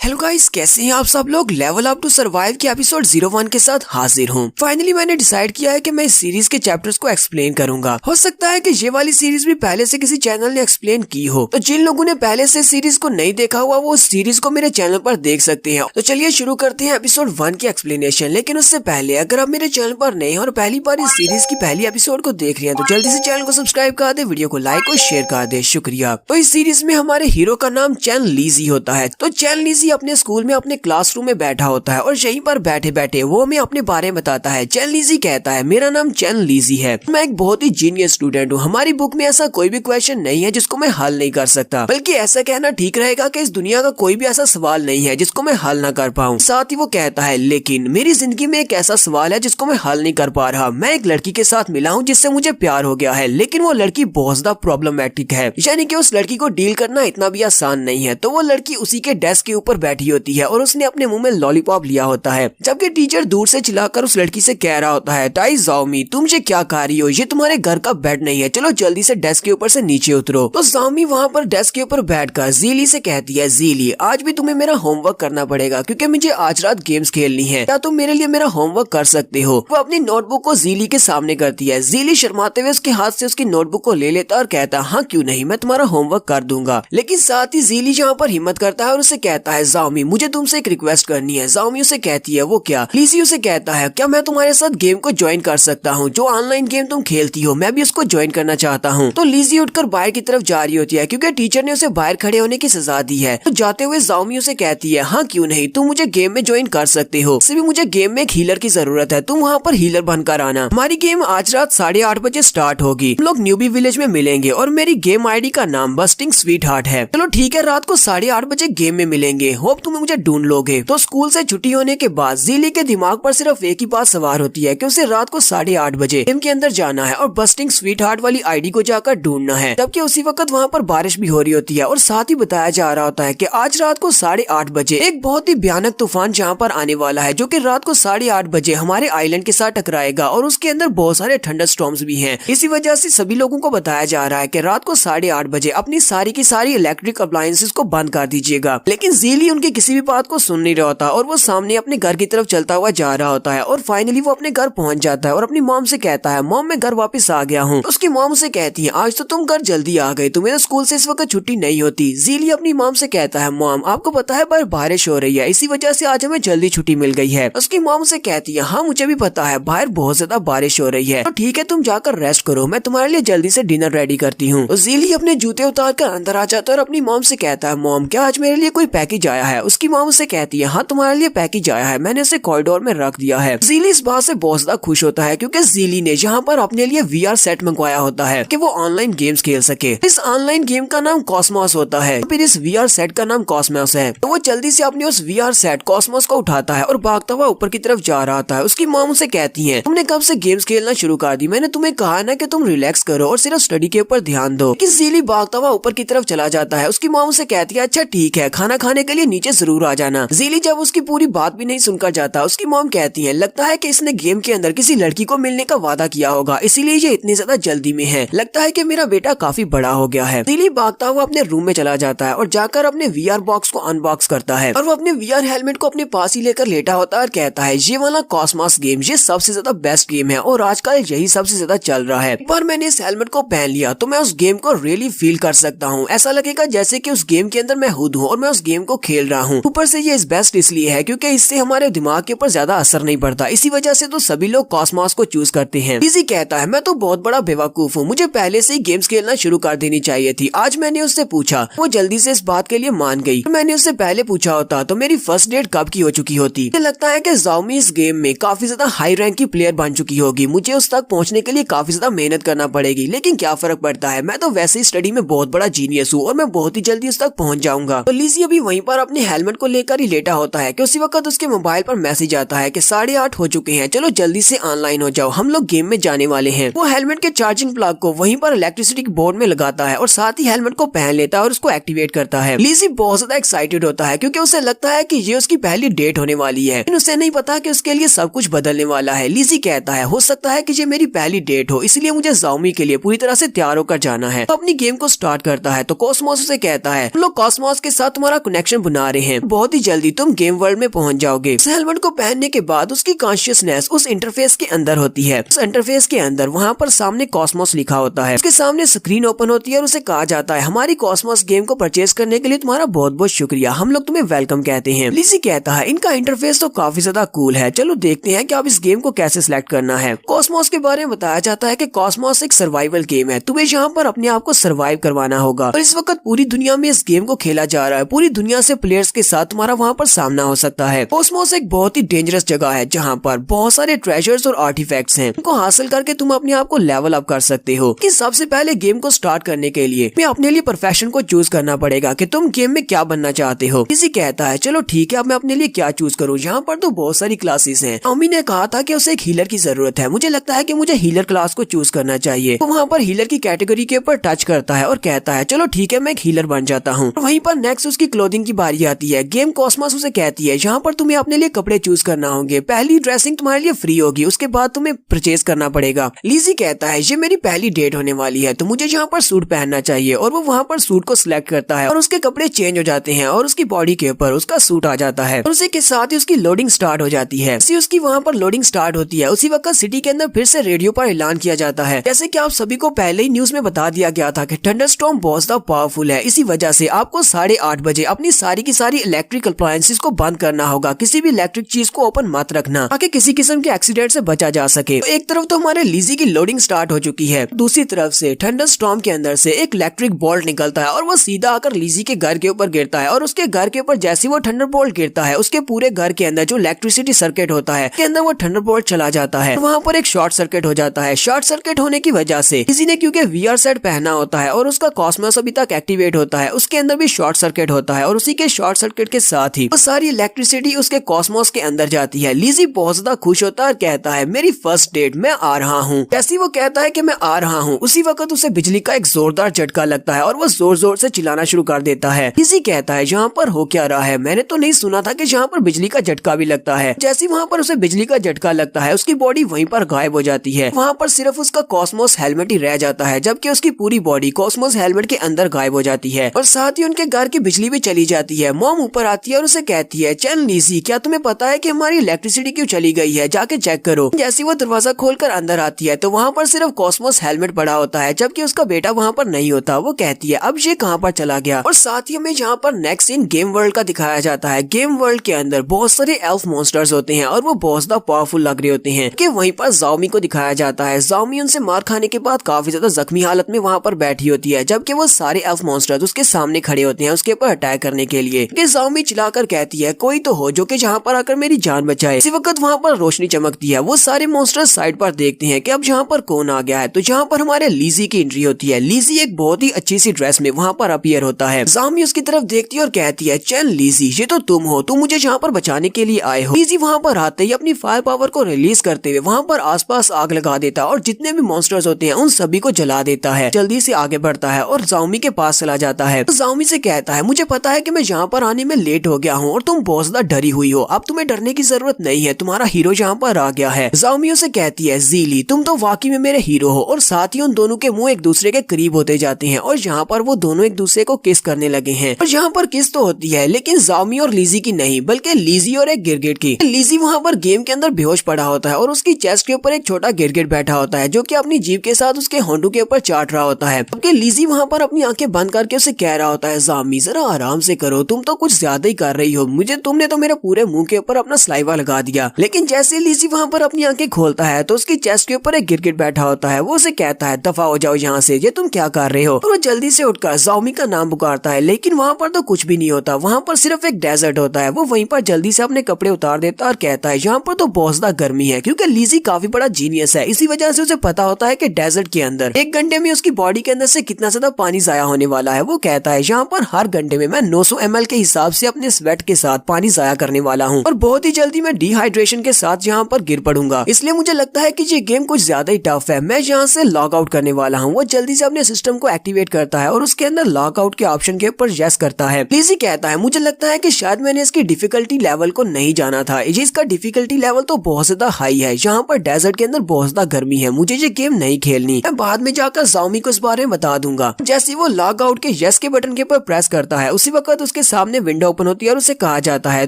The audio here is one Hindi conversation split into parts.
हेलो गाइस, कैसे हैं आप सब लोग। लेवल अप टू सर्वाइव के एपिसोड 01 के साथ हाजिर हूँ। फाइनली मैंने डिसाइड किया है कि मैं इस सीरीज के चैप्टर्स को एक्सप्लेन करूंगा। हो सकता है कि ये वाली सीरीज भी पहले से किसी चैनल ने एक्सप्लेन की हो, तो जिन लोगों ने पहले से सीरीज को नहीं देखा हुआ वो उस सीरीज को मेरे चैनल पर देख सकते हैं। तो चलिए शुरू करते हैं एपिसोड 1 की एक्सप्लेनेशन। लेकिन उससे पहले अगर आप मेरे चैनल पर नए हैं और पहली बार इस सीरीज की पहली एपिसोड को देख रहे हैं तो जल्दी से चैनल को सब्सक्राइब कर दे, वीडियो को लाइक और शेयर कर दे, शुक्रिया। तो इस सीरीज में हमारे हीरो का नाम चैन लीजी होता है। तो चैन लीजी अपने स्कूल में अपने क्लासरूम में बैठा होता है और यहीं पर बैठे बैठे वो हमें अपने बारे में बताता है। चैन लीजी कहता है, मेरा नाम चैन लीजी है, मैं एक बहुत ही जीनियस स्टूडेंट हूँ। हमारी बुक में ऐसा कोई भी क्वेश्चन नहीं है जिसको मैं हल नहीं कर सकता, बल्कि ऐसा कहना ठीक रहेगा कि इस दुनिया का कोई भी ऐसा सवाल नहीं है जिसको मैं हल ना कर पाऊँ। साथ ही वो कहता है, लेकिन मेरी जिंदगी में एक ऐसा सवाल है जिसको मैं हल नहीं कर पा रहा। मैं एक लड़की के साथ मिला हूँ जिससे मुझे प्यार हो गया है, लेकिन वो लड़की बहुत ज्यादा प्रॉब्लमेटिक है, यानी कि उस लड़की को डील करना इतना भी आसान नहीं है। तो वो लड़की उसी के डेस्क के ऊपर बैठी होती है और उसने अपने मुंह में लॉलीपॉप लिया होता है, जबकि टीचर दूर से चिल्लाकर उस लड़की से कह रहा होता है, टाई जाओमी तुम ये क्या कर रही हो, ये तुम्हारे घर का बेड नहीं है, चलो जल्दी से डेस्क के ऊपर से नीचे उतरो। तो जाओमी वहाँ पर डेस्क के ऊपर बैठकर जीली से कहती है, जीली आज भी तुम्हें मेरा होमवर्क करना पड़ेगा क्योंकि मुझे आज रात गेम्स खेलनी है, क्या तुम मेरे लिए मेरा होमवर्क कर सकते हो। वो अपनी नोटबुक को जीली के सामने करती है। जीली शर्माते हुए उसके हाथ से उसकी नोटबुक को ले लेता और कहता है, हाँ क्यों नहीं, मैं तुम्हारा होमवर्क कर दूंगा। लेकिन साथ ही जीली यहाँ पर हिम्मत करता है और उसे कहता है, जाओमी मुझे तुमसे एक रिक्वेस्ट करनी है। जाओमी उसे कहती है, वो क्या। लीजी उसे कहता है, क्या मैं तुम्हारे साथ गेम को ज्वाइन कर सकता हूँ, जो ऑनलाइन गेम तुम खेलती हो, मैं भी उसको ज्वाइन करना चाहता हूँ। तो लीजी उठकर बाहर की तरफ जा रही होती है क्योंकि टीचर ने उसे बाहर खड़े होने की सजा दी है। तो जाते हुए जाओमी उसे कहती है, हाँ क्यों नहीं, तुम मुझे गेम में ज्वाइन कर सकते हो, वैसे भी मुझे गेम में एक हीलर की जरूरत है, तुम वहाँ पर हीलर बनकर आना। हमारी गेम आज रात 8:30 बजे स्टार्ट होगी, हम लोग न्यूबी विलेज में मिलेंगे और मेरी गेम आईडी का नाम बस्टिंग स्वीट हार्ट है। चलो ठीक है, रात को 8:30 बजे गेम में मिलेंगे, होप तुम मुझे ढूंढ लोगे। तो स्कूल से छुट्टी होने के बाद जीली के दिमाग पर सिर्फ एक ही बात सवार होती है कि उसे रात को 8:30 बजे गेम के अंदर जाना है और बस्टिंग स्वीट हार्ट वाली आईडी को जाकर ढूंढना है। जबकि उसी वक्त वहाँ पर बारिश भी हो रही होती है और साथ ही बताया जा रहा होता है कि आज रात को 8:30 बजे एक बहुत ही भयानक तूफान जहाँ पर आने वाला है, जो कि रात को 8:30 बजे हमारे आइलैंड के साथ टकराएगा और उसके अंदर बहुत सारे थंडर स्टॉर्म्स भी हैं। इसी वजह से सभी लोगों को बताया जा रहा है कि रात को 8:30 बजे अपनी सारी की सारी इलेक्ट्रिक अप्लायंसेस को बंद कर दीजिएगा। लेकिन जीली उनकी किसी भी बात को सुन नहीं रहा होता और वो सामने अपने घर की तरफ चलता हुआ जा रहा होता है और फाइनली वो अपने घर पहुंच जाता है और अपनी मॉम से कहता है, मॉम मैं घर वापस आ गया हूँ। उसकी मॉम से कहती है, आज तो तुम घर जल्दी आ गए, तुम्हें स्कूल से इस वक्त छुट्टी नहीं होती। जीली अपनी मॉम से कहता है, मॉम आपको पता है बाहर बारिश हो रही है, इसी वजह से आज हमें जल्दी छुट्टी मिल गई है। उसकी मॉम से कहती है, हाँ मुझे भी पता है बाहर बहुत ज्यादा बारिश हो रही है, तो ठीक है तुम जाकर रेस्ट करो, मैं तुम्हारे लिए जल्दी से डिनर रेडी करती हूँ। जीली अपने जूते उतार कर अंदर आ जाता है और अपनी मॉम से कहता है, मॉम क्या आज मेरे लिए कोई पैकेज आया है। उसकी मॉम से कहती है, हाँ तुम्हारे लिए पैकेज आया है, मैंने उसे कॉरिडोर में रख दिया है। जीली इस बात से बहुत ज्यादा खुश होता है क्योंकि जीली ने यहाँ पर अपने लिए VR सेट मंगवाया होता है कि वो ऑनलाइन गेम्स खेल सके। इस ऑनलाइन गेम का नाम कॉस्मोस होता है, फिर इस VR सेट का नाम कॉस्मोस है। तो वो जल्दी से अपने उस VR सेट कॉस्मोस को उठाता है और भागता हुआ ऊपर की तरफ जा रहा था। उसकी मॉम उसे कहती है, तुमने कब से गेम्स खेलना शुरू कर दी, मैंने तुम्हें कहा ना कि तुम रिलैक्स करो और सिर्फ स्टडी के ऊपर ध्यान दो। लेकिन जीली भागता हुआ ऊपर की तरफ चला जाता है। उसकी मॉम उसे कहती है, अच्छा ठीक है, खाना खाने के लिए नीचे जरूर आ जाना। जीली जब उसकी पूरी बात भी नहीं सुनकर जाता, उसकी मॉम कहती है, लगता है कि इसने गेम के अंदर किसी लड़की को मिलने का वादा किया होगा, इसीलिए ये इतनी ज्यादा जल्दी में है, लगता है कि मेरा बेटा काफी बड़ा हो गया है। जीली भागता हुआ अपने रूम में चला जाता है और जाकर अपने VR बॉक्स को अनबॉक्स करता है और वो अपने VR हेलमेट को अपने पास ही लेकर लेटा होता है और कहता है, ये वाला कॉस्मोस गेम ये सबसे ज्यादा बेस्ट गेम है और आजकल यही सबसे ज्यादा चल रहा है। पर मैंने इस हेलमेट को पहन लिया तो मैं उस गेम को रियली फील कर सकता हूँ, ऐसा लगेगा जैसे कि उस गेम के अंदर मैं खुद हूँ और मैं उस गेम को खेल रहा हूँ। ऊपर से ये बेस्ट इसलिए है क्योंकि इससे हमारे दिमाग के ऊपर ज्यादा असर नहीं पड़ता, इसी वजह से तो सभी लोग कॉस्मोस को चूज करते हैं। लीजी कहता है, मैं तो बहुत बड़ा बेवकूफ हूँ, मुझे पहले से ही गेम्स खेलना शुरू कर देनी चाहिए थी। आज मैंने उससे पूछा, वो जल्दी से इस बात के लिए मान गई। मैंने उससे पहले पूछा होता तो मेरी फर्स्ट डेट कब की हो चुकी होती। मुझे लगता है कि जाओमी इस गेम में काफी ज्यादा हाई रैंक की प्लेयर बन चुकी होगी, मुझे उस तक पहुँचने के लिए काफी ज्यादा मेहनत करना पड़ेगी, लेकिन क्या फर्क पड़ता है, मैं तो वैसे ही स्टडी में बहुत बड़ा जीनियस हूँ और मैं बहुत ही जल्दी उस तक पहुँच जाऊंगा। तो लीजी अभी वहीं पर अपने हेलमेट को लेकर ही लेटा होता है कि उसी वक्त उसके मोबाइल पर मैसेज आता है कि 8:30 हो चुके हैं, चलो जल्दी से ऑनलाइन हो जाओ, हम लोग गेम में जाने वाले हैं। वो हेलमेट के चार्जिंग प्लग को वहीं पर इलेक्ट्रिसिटी बोर्ड में लगाता है और साथ ही हेलमेट को पहन लेता है और उसको एक्टिवेट करता है। लीजी बहुत ज्यादा एक्साइटेड होता है क्योंकि उसे लगता है कि ये उसकी पहली डेट होने वाली है, लेकिन उसे नहीं पता कि उसके लिए सब कुछ बदलने वाला है। लीजी कहता है, हो सकता है कि ये मेरी पहली डेट हो, इसलिए मुझे जाओमी के लिए पूरी तरह से तैयार होकर जाना है। तो अपनी गेम को स्टार्ट करता है तो कॉस्मोस उसे कहता है, हम लोग कॉस्मोस के साथ तुम्हारा कनेक्शन अपना रहे हैं, बहुत ही जल्दी तुम गेम वर्ल्ड में पहुंच जाओगे। इस हेलमेट को पहनने के बाद उसकी कॉन्शियसनेस उस इंटरफेस के अंदर होती है। उस इंटरफेस के अंदर वहाँ पर सामने कॉस्मोस लिखा होता है, उसके सामने स्क्रीन ओपन होती है और उसे कहा जाता है हमारी कॉस्मोस गेम को परचेज करने के लिए तुम्हारा बहुत बहुत शुक्रिया, हम लोग तुम्हें वेलकम कहते हैं। लिज़ी कहता है इनका इंटरफेस तो काफी ज्यादा कूल है, चलो देखते हैं कि आप इस गेम को कैसे सिलेक्ट करना है। कॉस्मोस के बारे में बताया जाता है कि कॉस्मोस एक सर्वाइवल गेम है, तुम्हें यहाँ पर अपने आप को सर्वाइव करवाना होगा और इस वक्त पूरी दुनिया में इस गेम को खेला जा रहा है। पूरी दुनिया से प्लेयर्स के साथ तुम्हारा वहाँ पर सामना हो सकता है। कॉस्मोस एक बहुत ही डेंजरस जगह है जहाँ पर बहुत सारे ट्रेजर्स और आर्टिफैक्ट्स हैं, उनको हासिल करके तुम अपने आप को लेवल अप कर सकते हो। कि सबसे पहले गेम को स्टार्ट करने के लिए तुम्हें अपने लिए प्रोफेशन को चूज करना पड़ेगा कि तुम गेम में क्या बनना चाहते हो। किसी कहता है चलो ठीक है, अब मैं अपने लिए क्या चूज करूँ, यहाँ पर तो बहुत सारी क्लासेस हैं। अम्मी ने कहा था कि उसे एक हीलर की जरूरत है, मुझे लगता है कि मुझे हीलर क्लास को चूज करना चाहिए। तो वहाँ पर हीलर की कैटेगरी के ऊपर टच करता है और कहता है चलो ठीक है मैं एक हीलर बन जाता हूँ। वहीं पर नेक्स्ट उसकी क्लोथिंग की बारी आती है। गेम कॉस्मोस उसे कहती है यहाँ पर तुम्हें अपने लिए कपड़े चूज करना होंगे, पहली ड्रेसिंग तुम्हारे लिए फ्री होगी, उसके बाद तुम्हें परचेज करना पड़ेगा। लीज़ी कहता है ये मेरी पहली डेट होने वाली है तो मुझे यहाँ पर सूट पहनना चाहिए और वो वहाँ पर सूट को सिलेक्ट करता है और उसके कपड़े चेंज हो जाते हैं और उसकी बॉडी के ऊपर उसका सूट आ जाता है और उसी के साथ ही उसकी लोडिंग स्टार्ट हो जाती है। उसकी वहाँ पर लोडिंग स्टार्ट होती है, उसी वक्त सिटी के अंदर फिर से रेडियो पर ऐलान किया जाता है। जैसे कि आप सभी को पहले ही न्यूज में बता दिया गया था कि थंडरस्टॉर्म बहुत ज्यादा पावरफुल है, इसी वजह से आपको 8:30 बजे अपनी सारी की सारी इलेक्ट्रिक अप्लायंसेस को बंद करना होगा, किसी भी इलेक्ट्रिक चीज को ओपन मत रखना ताकि किसी किस्म के एक्सीडेंट से बचा जा सके। तो एक तरफ तो हमारे लीज़ी की लोडिंग स्टार्ट हो चुकी है, दूसरी तरफ से थंडरस्टॉर्म के अंदर से एक इलेक्ट्रिक बोल्ट निकलता है और वो सीधा आकर लीज़ी के घर के ऊपर गिरता है और उसके घर के ऊपर जैसे वो थंडर बोल्ट गिरता है उसके पूरे घर के अंदर जो इलेक्ट्रिसिटी सर्किट होता है के अंदर वो थंडर बोल्ट चला जाता है। वहाँ पर एक शॉर्ट सर्किट हो जाता है। शॉर्ट सर्किट होने की वजह से किसी ने क्योंकि VR सेट पहना होता है और उसका कॉस्मोस अभी तक एक्टिवेट होता है, उसके अंदर भी शॉर्ट सर्किट होता है और उसी के शॉर्ट सर्किट के साथ ही वो सारी इलेक्ट्रिसिटी उसके कॉस्मोस के अंदर जाती है। लीज़ी बहुत ज्यादा खुश होता है और कहता है मेरी फर्स्ट डेट, मैं आ रहा हूँ। जैसे वो कहता है कि मैं आ रहा हूँ उसी वक्त उसे बिजली का एक जोरदार झटका लगता है और वो जोर जोर से चिल्लाना शुरू कर देता है। लीज़ी कहता है यहाँ पर हो क्या रहा है, मैंने तो नहीं सुना था कि यहाँ पर बिजली का झटका भी लगता है। जैसे वहाँ पर उसे बिजली का झटका लगता है उसकी बॉडी वहीं पर गायब हो जाती है, वहाँ पर सिर्फ उसका कॉस्मोस हेलमेट ही रह जाता है जबकि उसकी पूरी बॉडी कॉस्मोस हेलमेट के अंदर गायब हो जाती है और साथ ही उनके घर की बिजली भी चली जाती है। मॉम ऊपर आती है और उसे कहती है चल लीज़ी क्या तुम्हें पता है कि हमारी इलेक्ट्रिसिटी क्यों चली गई है, जाके चेक करो। जैसे वो दरवाजा खोलकर अंदर आती है तो वहाँ पर सिर्फ कॉस्मोस हेलमेट पड़ा होता है जबकि उसका बेटा वहाँ पर नहीं होता। वो कहती है अब ये कहाँ पर चला गया। और साथ ही हमें यहाँ पर नेक्स्ट सीन गेम वर्ल्ड का दिखाया जाता है। गेम वर्ल्ड के अंदर बहुत सारे एल्फ मॉन्स्टर्स होते हैं और वो बहुत ज्यादा पावरफुल लग रहे होते हैं कि वहीं पर ज़ाओमी को दिखाया जाता है। ज़ाओमी उनसे मार खाने के बाद काफी ज्यादा जख्मी हालत में वहाँ पर बैठी होती है जबकि वो सारे एल्फ मॉन्स्टर्स उसके सामने खड़े होते हैं उसके ऊपर अटैक करने के लिए। ज़ाओमी चिल्लाकर कहती है कोई तो हो जो कि यहाँ पर आकर मेरी जान बचाए। इसी वक्त वहाँ पर रोशनी चमकती है, वो सारे मॉन्स्टर्स साइड पर देखते हैं कि अब यहाँ पर कौन आ गया है। तो यहाँ पर हमारे लीज़ी की एंट्री होती है। लीज़ी एक बहुत ही अच्छी सी ड्रेस में वहाँ पर अपीयर होता है। ज़ाओमी उसकी तरफ देखती है और कहती है चल लीज़ी ये तो तुम हो, तुम मुझे यहाँ पर बचाने के लिए आए हो। लीज़ी वहाँ पर आते ही अपनी फायर पावर को रिलीज करते हुए वहाँ पर आसपास आग लगा देता है और जितने भी मॉन्स्टर्स होते हैं उन सभी को जला देता है। जल्दी से आगे बढ़ता है और ज़ाओमी के पास चला जाता है। तो ज़ाओमी से कहता है मुझे पता है कि मैं यहाँ पर आने में लेट हो गया हूँ और तुम बहुत ज्यादा डरी हुई हो, अब तुम्हें डरने की जरूरत नहीं है, तुम्हारा हीरो यहाँ पर आ गया है। ज़ाओमी उसे कहती है ज़ीली तुम तो वाकई में मेरे हीरो हो। और साथ ही उन दोनों के मुंह एक दूसरे के करीब होते जाते हैं और यहाँ पर वो दोनों एक दूसरे को किस करने लगे हैं। और यहाँ पर किस तो होती है लेकिन ज़ाओमी और लीज़ी की नहीं बल्कि लीज़ी और एक गिरगिट की। लीज़ी वहाँ पर गेम के अंदर बेहोश पड़ा होता है और उसकी चेस्ट के ऊपर एक छोटा गिरगिट बैठा होता है जो कि अपनी जीभ के साथ उसके होंठों के ऊपर चाट रहा होता है। जबकि लीज़ी वहाँ पर अपनी आंखें बंद करके उसे कह रहा होता है ज़ाओमी जरा आराम से करो, तुम तो कुछ ज्यादा ही कर रही हो, तुमने तो मेरे पूरे मुंह के ऊपर अपना सलाइवा लगा दिया। लेकिन जैसे लीज़ी वहाँ पर अपनी आंखें खोलता है तो उसकी चेस्ट के ऊपर एक गिरगिट बैठा होता है। वो उसे कहता है दफा हो जाओ यहाँ से, ये तुम क्या कर रहे हो। और वो जल्दी से उठकर ज़ाओमी का नाम पुकारता है लेकिन वहाँ पर तो कुछ भी नहीं होता, वहाँ पर सिर्फ एक डेजर्ट होता है। वो वहीं पर जल्दी से अपने कपड़े उतार देता है और कहता है यहाँ पर तो बहुत ज्यादा गर्मी है। क्योंकि लीज़ी काफी बड़ा जीनियस है, इसी वजह से उसे पता होता है कि डेजर्ट के अंदर 1 घंटे में उसकी बॉडी के अंदर से कितना ज्यादा पानी जाया होने वाला है। वो कहता है यहाँ पर हर घंटे में मैं 900 ml के हिसाब से अपने स्वेट के साथ पानी जाया करने वाला हूँ और बहुत ही जल्दी मैं डिहाइड्रेशन के साथ यहाँ पर गिर पड़ूंगा, इसलिए मुझे लगता है कि ये गेम कुछ ज्यादा ही टफ है, मैं यहाँ से लॉग आउट करने वाला हूँ। वो जल्दी से अपने सिस्टम को एक्टिवेट करता है और उसके अंदर लॉग आउट के ऑप्शन के ऊपर यस करता है। लीज़ी कहता है मुझे लगता है कि शायद मैंने इसकी डिफिकल्टी लेवल को नहीं जाना था, इसका डिफिकल्टी लेवल तो बहुत ज्यादा हाई है, यहाँ पर डेजर्ट के अंदर बहुत ज्यादा गर्मी है, मुझे ये गेम नहीं खेलनी, मैं बाद में जाकर ज़ाओमी को इस बारे में बता दूंगा। जैसे वो लॉग आउट के यस के बटन के ऊपर प्रेस करता है उसी वक्त उसके उसके सामने विंडो ओपन होती है और उसे कहा जाता है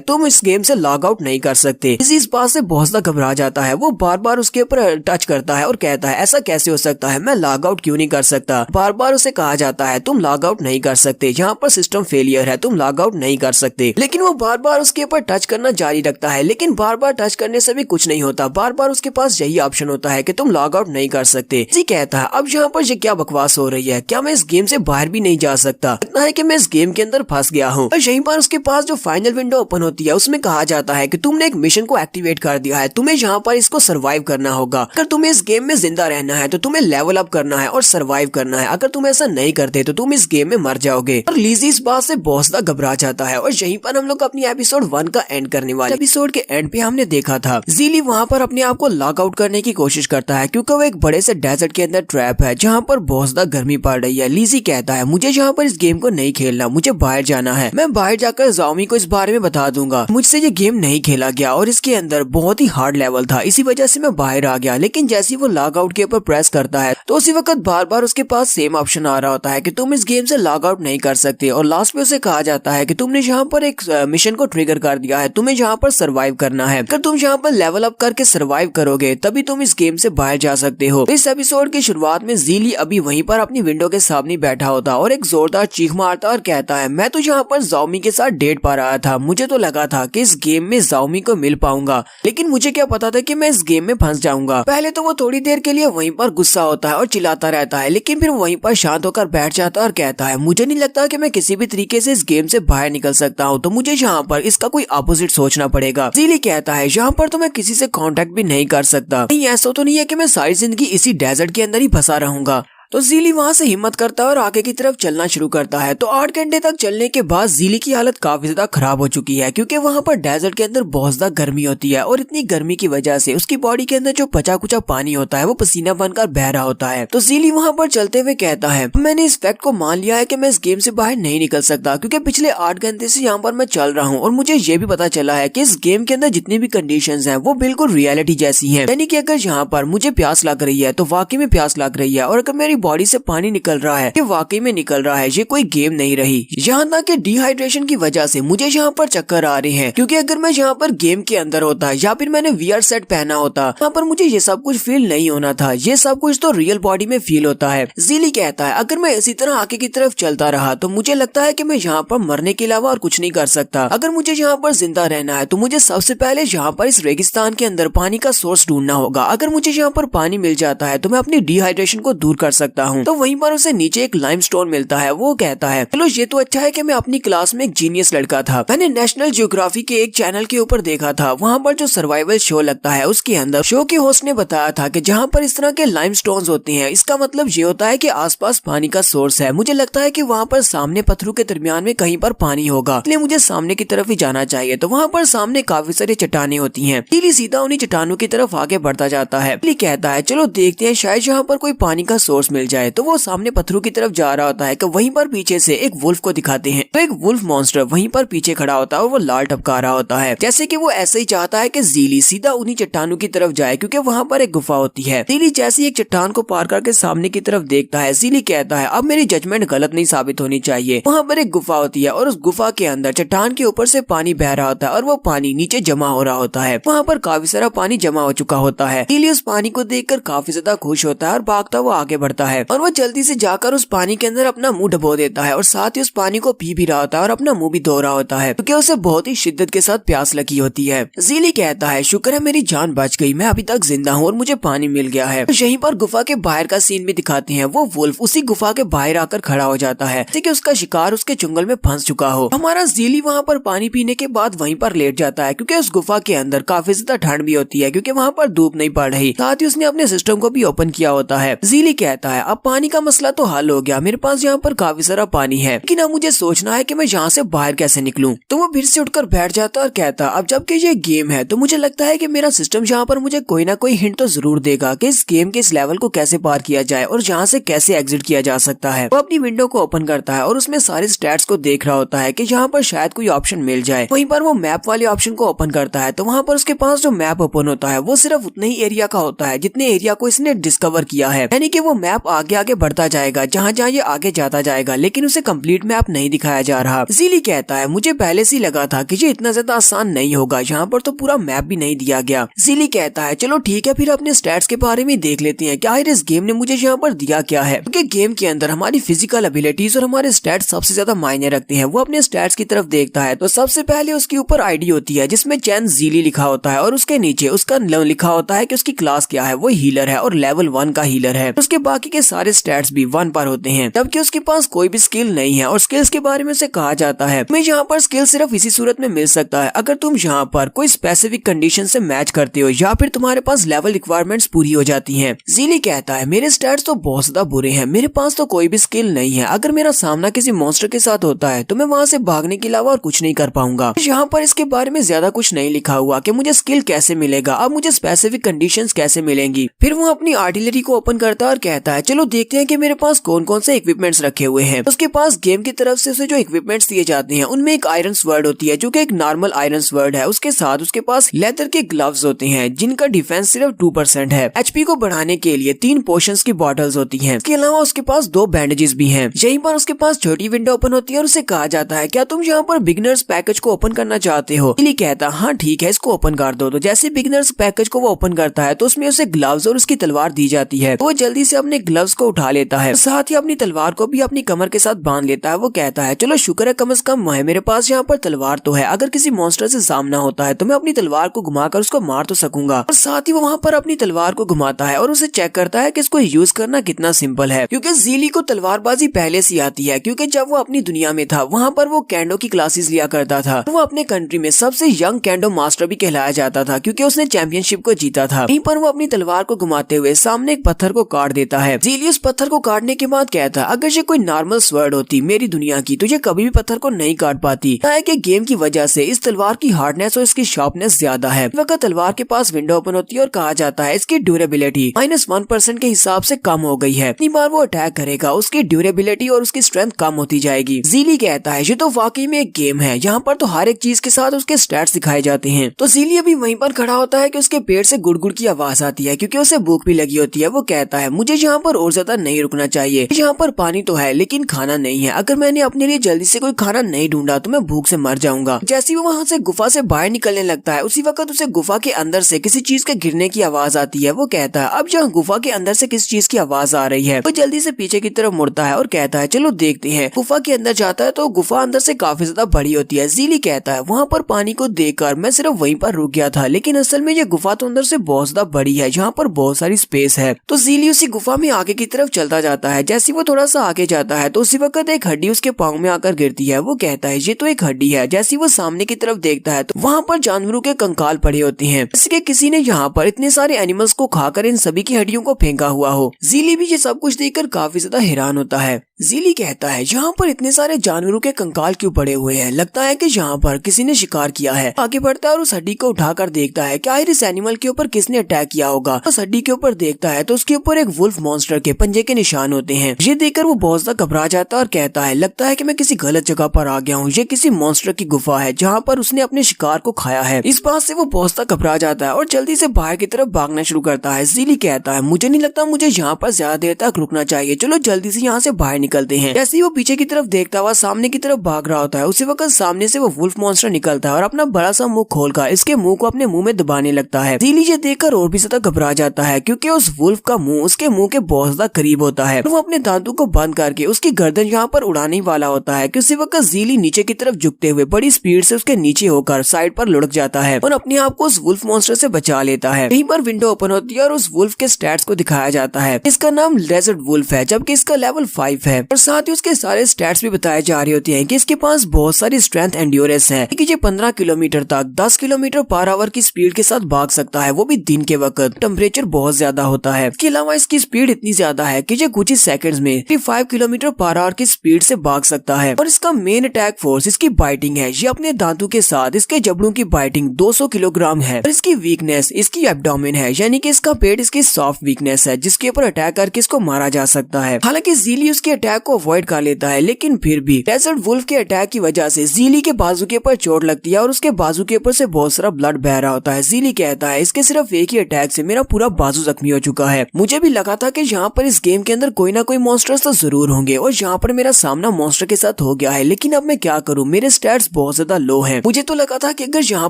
तुम इस गेम से लॉग आउट नहीं कर सकते। इस बात से बहुत ज्यादा घबरा जाता है। वो बार बार उसके ऊपर टच करता है और कहता है ऐसा कैसे हो सकता है, मैं लॉग आउट क्यों नहीं कर सकता। बार बार उसे कहा जाता है तुम लॉग आउट नहीं कर सकते, यहाँ पर सिस्टम फेलियर है, तुम लॉग आउट नहीं कर सकते। लेकिन वो बार बार उसके ऊपर टच करना जारी रखता है, लेकिन बार बार टच करने से भी कुछ नहीं होता। बार बार उसके पास यही ऑप्शन होता है कि तुम लॉग आउट नहीं कर सकते। जी कहता है अब यहाँ पर ये क्या बकवास हो रही है, क्या मैं इस गेम से बाहर भी नहीं जा सकता। इतना है कि मैं इस गेम के अंदर फंस गया हूँ। और यहीं पर उसके पास जो फाइनल विंडो ओपन होती है उसमें कहा जाता है कि तुमने एक मिशन को एक्टिवेट कर दिया है, तुम्हें यहाँ पर इसको सर्वाइव करना होगा। अगर तुम्हें इस गेम में जिंदा रहना है तो तुम्हें लेवल अप करना है और सर्वाइव करना है। अगर तुम ऐसा नहीं करते तो तुम इस गेम में मर जाओगे। और लीजी इस बात से बहुत ज्यादा घबरा जाता है। और यहीं पर हम लोग अपनी एपिसोड 1 का एंड करने वाले। एपिसोड के एंड पे हमने देखा था ज़ीली वहाँ पर अपने आप को लॉक आउट करने की कोशिश करता है क्योंकि वो एक बड़े से डेजर्ट के अंदर ट्रैप है जहाँ पर बहुत ज्यादा गर्मी पड़ रही है। लीजी कहता है मुझे यहाँ पर इस गेम को नहीं खेलना, मुझे बाहर जाना है। मैं बाहर जाकर ज़ाओमी को इस बारे में बता दूंगा। मुझसे ये गेम नहीं खेला गया और इसके अंदर बहुत ही हार्ड लेवल था, इसी वजह से मैं बाहर आ गया। लेकिन जैसे ही वो लॉग आउट के ऊपर प्रेस करता है तो उसी वक्त बार बार उसके पास सेम ऑप्शन आ रहा होता है कि तुम इस गेम से लॉग आउट नहीं कर सकते। और लास्ट में उसे कहा जाता है कि तुमने यहाँ पर एक मिशन को ट्रिगर कर दिया है, तुम्हें यहाँ पर सर्वाइव करना है। अगर तुम यहाँ पर लेवल अप करके सर्वाइव करोगे तभी तुम इस गेम से बाहर जा सकते हो। इस एपिसोड की शुरुआत में ज़ीली अभी वहीं पर अपनी विंडो के सामने बैठा होता और एक जोरदार चीख मारता और कहता है मैं तो यहाँ पर ज़ाओमी के साथ डेट पा रहा था, मुझे तो लगा था कि इस गेम में ज़ाओमी को मिल पाऊंगा, लेकिन मुझे क्या पता था कि मैं इस गेम में फंस जाऊंगा। पहले तो वो थोड़ी देर के लिए वहीं पर गुस्सा होता है और चिल्लाता रहता है, लेकिन फिर वहीं पर शांत होकर बैठ जाता है और कहता है मुझे नहीं लगता कि मैं किसी भी तरीके से इस गेम से बाहर निकल सकता हूँ, तो मुझे यहाँ पर इसका कोई अपोजिट सोचना पड़ेगा। ज़ीली कहता है यहाँ पर तो मैं किसी से कांटेक्ट भी नहीं कर सकता, नहीं ऐसा तो नहीं है कि मैं सारी जिंदगी इसी डेजर्ट के अंदर ही फंसा रहूंगा। तो ज़ीली वहां से हिम्मत करता है और आगे की तरफ चलना शुरू करता है। तो 8 घंटे तक चलने के बाद ज़ीली की हालत काफी ज्यादा खराब हो चुकी है क्योंकि वहां पर डेजर्ट के अंदर बहुत ज्यादा गर्मी होती है और इतनी गर्मी की वजह से उसकी बॉडी के अंदर जो बचा कुचा पानी होता है वो पसीना बनकर बह रहा होता है। तो ज़ीली वहां पर चलते हुए कहता है मैंने इस फैक्ट को मान लिया है कि मैं इस गेम से बाहर नहीं निकल सकता क्योंकि पिछले 8 घंटे से यहाँ पर मैं चल रहा हूँ और मुझे ये भी पता चला है कि इस गेम के अंदर जितनी भी कंडीशंस हैं वो बिल्कुल रियलिटी जैसी हैं। यानी कि अगर यहाँ पर मुझे प्यास लग रही है तो वाकई में प्यास लग रही है और अगर मेरी बॉडी से पानी निकल रहा है, ये वाकई में निकल रहा है, ये कोई गेम नहीं रही। यहाँ तक कि डिहाइड्रेशन की वजह से मुझे यहाँ पर चक्कर आ रहे हैं क्योंकि अगर मैं यहाँ पर गेम के अंदर होता या फिर मैंने वीआर सेट पहना होता यहाँ पर मुझे ये सब कुछ फील नहीं होना था, ये सब कुछ तो रियल बॉडी में फील होता है। ज़ीली कहता है अगर मैं इसी तरह आगे की तरफ चलता रहा तो मुझे लगता है कि मैं यहाँ पर मरने के अलावा और कुछ नहीं कर सकता। अगर मुझे यहाँ पर जिंदा रहना है तो मुझे सबसे पहले यहाँ पर इस रेगिस्तान के अंदर पानी का सोर्स ढूंढना होगा। अगर मुझे यहाँ पर पानी मिल जाता है तो मैं अपनी डिहाइड्रेशन को दूर कर सकता हूँ। तो वहीं पर उसे नीचे एक लाइमस्टोन मिलता है। वो कहता है चलो ये तो अच्छा है कि मैं अपनी क्लास में एक जीनियस लड़का था, मैंने नेशनल जियोग्राफी के एक चैनल के ऊपर देखा था, वहाँ पर जो सर्वाइवल शो लगता है उसके अंदर शो के होस्ट ने बताया था कि जहाँ पर इस तरह के लाइमस्टोन्स होते हैं इसका मतलब ये होता है कि आसपास पानी का सोर्स है। मुझे लगता है कि वहाँ पर सामने पत्थरों के दरमियान में कहीं पर पानी होगा, इसलिए मुझे सामने की तरफ ही जाना चाहिए। तो वहाँ पर सामने काफी सारी चट्टानें होती हैं। ज़ीली सीधा उन्हीं चट्टानों की तरफ आगे बढ़ता जाता है। ज़ीली कहता है चलो देखते हैं शायद यहाँ पर कोई पानी का सोर्स मिल जाए। तो वो सामने पत्थरों की तरफ जा रहा होता है कि वहीं पर पीछे से एक वुल्फ को दिखाते हैं। तो एक वुल्फ मॉन्स्टर वहीं पर पीछे खड़ा होता है और वो लाल टपका रहा होता है, जैसे कि वो ऐसे ही चाहता है कि ज़ीली सीधा उन्हीं चट्टानों की तरफ जाए क्योंकि वहाँ पर एक गुफा होती है। ज़ीली जैसे ही एक चट्टान को पार करके सामने की तरफ देखता है, ज़ीली कहता है अब मेरी जजमेंट गलत नहीं साबित होनी चाहिए। वहाँ पर एक गुफा होती है और उस गुफा के अंदर चट्टान के ऊपर से पानी बह रहा होता है और वो पानी नीचे जमा हो रहा होता है। वहाँ पर काफी सारा पानी जमा हो चुका होता है। ज़ीली उस पानी को देखकर काफी ज्यादा खुश होता है और भागता हुआ आगे बढ़ता है और वो जल्दी से जाकर उस पानी के अंदर अपना मुंह डुबो देता है और साथ ही उस पानी को पी भी रहा होता है और अपना मुंह भी धो रहा होता है क्योंकि उसे बहुत ही शिद्दत के साथ प्यास लगी होती है। ज़ीली कहता है शुक्र है मेरी जान बच गई, मैं अभी तक जिंदा हूँ और मुझे पानी मिल गया है। तो यहीं पर गुफा के बाहर का सीन भी दिखाते हैं। वो वुल्फ उसी गुफा के बाहर आकर खड़ा हो जाता है जैसे कि उसका शिकार उसके जंगल में फंस चुका हो। हमारा ज़ीली वहाँ पर पानी पीने के बाद वहीं पर लेट जाता है क्योंकि उस गुफा के अंदर काफी ज्यादा ठंड भी होती है क्योंकि वहाँ पर धूप नहीं पड़ रही। साथ ही उसने अपने सिस्टम को भी ओपन किया होता है। ज़ीली कहता है अब पानी का मसला तो हल हो गया, मेरे पास यहाँ पर काफी सारा पानी है, लेकिन अब मुझे सोचना है कि मैं यहाँ से बाहर कैसे निकलूं। तो वो फिर से उठकर बैठ जाता और कहता अब जबकि ये गेम है तो मुझे लगता है कि मेरा सिस्टम यहाँ पर मुझे कोई ना कोई हिंट तो जरूर देगा कि इस गेम के इस लेवल को कैसे पार किया जाए और यहाँ से कैसे एग्जिट किया जा सकता है। वो अपनी विंडो को ओपन करता है और उसमें सारे स्टैट्स को देख रहा होता है कि यहाँ पर शायद कोई ऑप्शन मिल जाए। वहीं पर वो मैप वाले ऑप्शन को ओपन करता है तो वहाँ पर उसके पास जो मैप ओपन होता है वो सिर्फ उतने ही एरिया का होता है जितने एरिया को इसने डिस्कवर किया है। यानी कि वो मैप मैप आगे आगे बढ़ता जाएगा जहाँ जहाँ ये आगे जाता जाएगा, लेकिन उसे कंप्लीट मैप नहीं दिखाया जा रहा। ज़ीली कहता है मुझे पहले से ही लगा था कि ये इतना ज्यादा आसान नहीं होगा, यहाँ पर तो पूरा मैप भी नहीं दिया गया। ज़ीली कहता है चलो ठीक है, फिर अपने स्टैट्स के बारे में देख लेते हैं कि आखिर इस गेम ने मुझे यहाँ पर दिया क्या है, क्योंकि गेम के अंदर हमारी फिजिकल एबिलिटीज और हमारे स्टैट्स सबसे ज्यादा मायने रखते हैं। वो अपने स्टैट्स की तरफ देखता है तो सबसे पहले उसके ऊपर आईडी होती है जिसमें चैन ज़ीली लिखा होता है और उसके नीचे उसका लिखा होता है कि उसकी क्लास क्या है, वो हीलर है और लेवल 1 का हीलर है। उसके बाकी के सारे स्टैट्स भी 1 पर होते हैं, जबकि उसके पास कोई भी स्किल नहीं है। और स्किल्स के बारे में से कहा जाता है मैं यहाँ पर स्किल सिर्फ इसी सूरत में मिल सकता है अगर तुम यहाँ पर कोई स्पेसिफिक कंडीशन से मैच करते हो या फिर तुम्हारे पास लेवल रिक्वायरमेंट्स पूरी हो जाती हैं। ज़ीली कहता है मेरे स्टैट्स तो बहुत ज्यादा बुरे हैं, मेरे पास तो कोई भी स्किल नहीं है। अगर मेरा सामना किसी मॉन्स्टर के साथ होता है तो मैं वहाँ से भागने के अलावा और कुछ नहीं कर पाऊंगा। यहाँ पर इसके बारे में ज्यादा कुछ नहीं लिखा हुआ कि मुझे स्किल कैसे मिलेगा, अब मुझे स्पेसिफिक कंडीशंस कैसे मिलेंगी। फिर वो अपनी आर्टिलरी को ओपन करता है और कहता है चलो देखते हैं कि मेरे पास कौन कौन से इक्विपमेंट्स रखे हुए हैं। उसके पास गेम की तरफ से उसे जो इक्विपमेंट्स दिए जाते हैं उनमें एक आयरन स्वर्ड होती है जो कि एक नॉर्मल आयरन स्वर्ड है। उसके साथ उसके पास लेदर के ग्लव्स होते हैं जिनका डिफेंस सिर्फ 2% है। एचपी को बढ़ाने के लिए 3 पोशंस की बॉटल्स होती हैं। इसके अलावा उसके पास 2 बैंडेजेस भी हैं। यहीं पर उसके पास छोटी विंडो ओपन होती है और उसे कहा जाता है क्या तुम यहाँ पर बिगनर्स पैकेज को ओपन करना चाहते हो। ज़ीली कहता हाँ ठीक है, इसको ओपन कर दो। तो जैसे बिगनर्स पैकेज को वो ओपन करता है तो उसमें उसे ग्लव्स और उसकी तलवार दी जाती है। वो जल्दी से अपने ग्लव्स को उठा लेता है, साथ ही अपनी तलवार को भी अपनी कमर के साथ बांध लेता है। वो कहता है चलो शुक्र है कम से कम मेरे पास यहाँ पर तलवार तो है, अगर किसी मॉन्स्टर से सामना होता है तो मैं अपनी तलवार को घुमाकर उसको मार तो सकूंगा। और साथ ही वो वहाँ पर अपनी तलवार को घुमाता है और उसे चेक करता है कि इसको यूज करना कितना सिंपल है, क्योंकि ज़ीली को तलवारबाजी पहले से आती है। क्योंकि जब वो अपनी दुनिया में था वहाँ पर वो कैंडो की क्लासेस लिया करता था। वो अपने कंट्री में सबसे यंग कैंडो मास्टर भी कहलाया जाता था क्योंकि उसने चैंपियनशिप को जीता था। यहीं पर वो अपनी तलवार को घुमाते हुए सामने एक पत्थर को काट देता है। ज़ीली उस पत्थर को काटने के बाद कहता है अगर ये कोई नॉर्मल स्वर्ड होती मेरी दुनिया की तो ये कभी भी पत्थर को नहीं काट पाती। कि गेम की वजह से इस तलवार की हार्डनेस और इसकी शार्पनेस ज्यादा है। वक्त तलवार के पास विंडो ओपन होती है और कहा जाता है इसकी ड्यूरेबिलिटी -1% के हिसाब से कम हो गई है। जितनी बार वो अटैक करेगा उसकी ड्यूरेबिलिटी और उसकी स्ट्रेंथ कम होती जाएगी। ज़ीली कहता है ये तो वाकई में एक गेम है, यहाँ पर तो हर एक चीज के साथ उसके स्टैट्स दिखाए जाते हैं। तो ज़ीली अभी वहीं पर खड़ा होता है कि उसके पेट से गुड़गुड़ की आवाज आती है क्योंकि उसे भूख भी लगी होती है। वो कहता है मुझे यहाँ पर और ज्यादा नहीं रुकना चाहिए, यहाँ पर पानी तो है लेकिन खाना नहीं है। अगर मैंने अपने लिए जल्दी से कोई खाना नहीं ढूंढा तो मैं भूख से मर जाऊंगा। जैसे वो वहाँ से गुफा से बाहर निकलने लगता है उसी वक्त उसे गुफा के अंदर से किसी चीज के गिरने की आवाज आती है। वो कहता है अब जहाँ गुफा के अंदर से किसी चीज की आवाज आ रही है। वो जल्दी से पीछे की तरफ मुड़ता है और कहता है चलो देखते हैं। गुफा के अंदर जाता है तो गुफा अंदर से काफी ज्यादा बड़ी होती है। ज़ीली कहता है वहाँ पर पानी को देखकर मैं सिर्फ वहीं पर रुक गया था, लेकिन असल में ये गुफा तो अंदर से बहुत ज्यादा बड़ी है, यहाँ पर बहुत सारी स्पेस है। तो ज़ीली उसी गुफा में आगे की तरफ चलता जाता है। जैसे वो थोड़ा सा आगे जाता है तो उसी वक्त एक हड्डी उसके पाँव में आकर गिरती है। वो कहता है ये तो एक हड्डी है। जैसे वो सामने की तरफ देखता है तो वहाँ पर जानवरों के कंकाल पड़े होते हैं, जैसे कि किसी ने यहाँ पर इतने सारे एनिमल्स को खाकर इन सभी की हड्डियों को फेंका हुआ हो। ज़ीली भी ये सब कुछ देखकर काफी ज्यादा हैरान होता है। ज़ीली कहता है यहाँ पर इतने सारे जानवरों के कंकाल क्यों पड़े हुए हैं, लगता है कि यहाँ पर किसी ने शिकार किया है। आगे बढ़ता है और उस हड्डी को उठाकर देखता है क्या इस एनिमल के ऊपर किसने अटैक किया होगा। उस हड्डी के ऊपर देखता है तो उसके ऊपर एक वुल्फ मॉन्स्टर के पंजे के निशान होते हैं। ये देखकर वो बहुत ज्यादा घबरा जाता है और कहता है लगता है कि मैं किसी गलत जगह पर आ गया हूँ, ये किसी मॉन्स्टर की गुफा है जहाँ पर उसने अपने शिकार को खाया है। इस बात से वो बहुत ज्यादा घबरा जाता है और जल्दी से बाहर की तरफ भागना शुरू करता है। ज़ीली कहता है मुझे नहीं लगता मुझे यहाँ पर ज्यादा देर तक रुकना चाहिए, चलो जल्दी से यहाँ से बाहर निकलते हैं। जैसे वो पीछे की तरफ देखता हुआ सामने की तरफ भाग रहा होता है उसी वक्त सामने से वो वुल्फ मॉन्स्टर निकलता है और अपना बड़ा सा मुंह खोलकर इसके मुंह को अपने मुंह में दबाने लगता है। ज़ीली ये देखकर और भी ज्यादा घबरा जाता है क्योंकि उस वुल्फ का मुंह उसके मुंह के बहुत ज्यादा करीब होता है। वो अपने दांतों को बंद करके उसकी गर्दन यहाँ पर उड़ाने वाला होता है कि उसी वक्त ज़ीली नीचे की तरफ झुकते हुए बड़ी स्पीड से उसके नीचे होकर साइड पर लुढ़क जाता है और अपने आप को उस वुल्फ मॉन्स्टर से बचा लेता है। यहीं पर विंडो ओपन होती है और उस वुल्फ के स्टैट्स को दिखाया जाता है। इसका नाम डेजर्ट वुल्फ है जबकि इसका लेवल 5 है और साथ ही उसके सारे स्टैट्स भी बताए जा रहे होते हैं कि इसके पास बहुत सारी स्ट्रेंथ एंड्योरेंस है कि ये 15 किलोमीटर तक 10 किलोमीटर पर आवर की स्पीड के साथ भाग सकता है, वो भी दिन के वक्त। टेम्परेचर बहुत ज्यादा होता है। इसके अलावा इसकी स्पीड इतनी ज्यादा है कि ये कुछ ही सेकंड्स में 5 किलोमीटर पर आवर की स्पीड से भाग सकता है। और इसका मेन अटैक फोर्स इसकी बाइटिंग है। ये अपने दांतों के साथ इसके जबड़ों की बाइटिंग 200 किलोग्राम है। और इसकी वीकनेस इसकी एब्डोमेन है, यानी कि इसका पेट इसकी सॉफ्ट वीकनेस है जिसके ऊपर अटैक करके इसको मारा जा सकता है। हालांकि ज़ीली उसके अटैक को अवॉइड कर लेता है, लेकिन फिर भी डेजर्ट वुल्फ के अटैक की वजह से ज़ीली के बाजू के ऊपर चोट लगती है और उसके बाजू के ऊपर से बहुत सारा ब्लड बह रहा होता है। ज़ीली कहता है इसके सिर्फ एक ही अटैक से मेरा पूरा बाजू जख्मी हो चुका है। मुझे भी लगा था कि यहाँ पर इस गेम के अंदर कोई ना कोई मॉन्स्टर्स तो जरूर होंगे और यहाँ पर मेरा सामना मॉन्स्टर के साथ हो गया है, लेकिन अब मैं क्या करूँ, मेरे स्टैट्स बहुत ज्यादा लो हैं। मुझे तो लगा था कि अगर यहाँ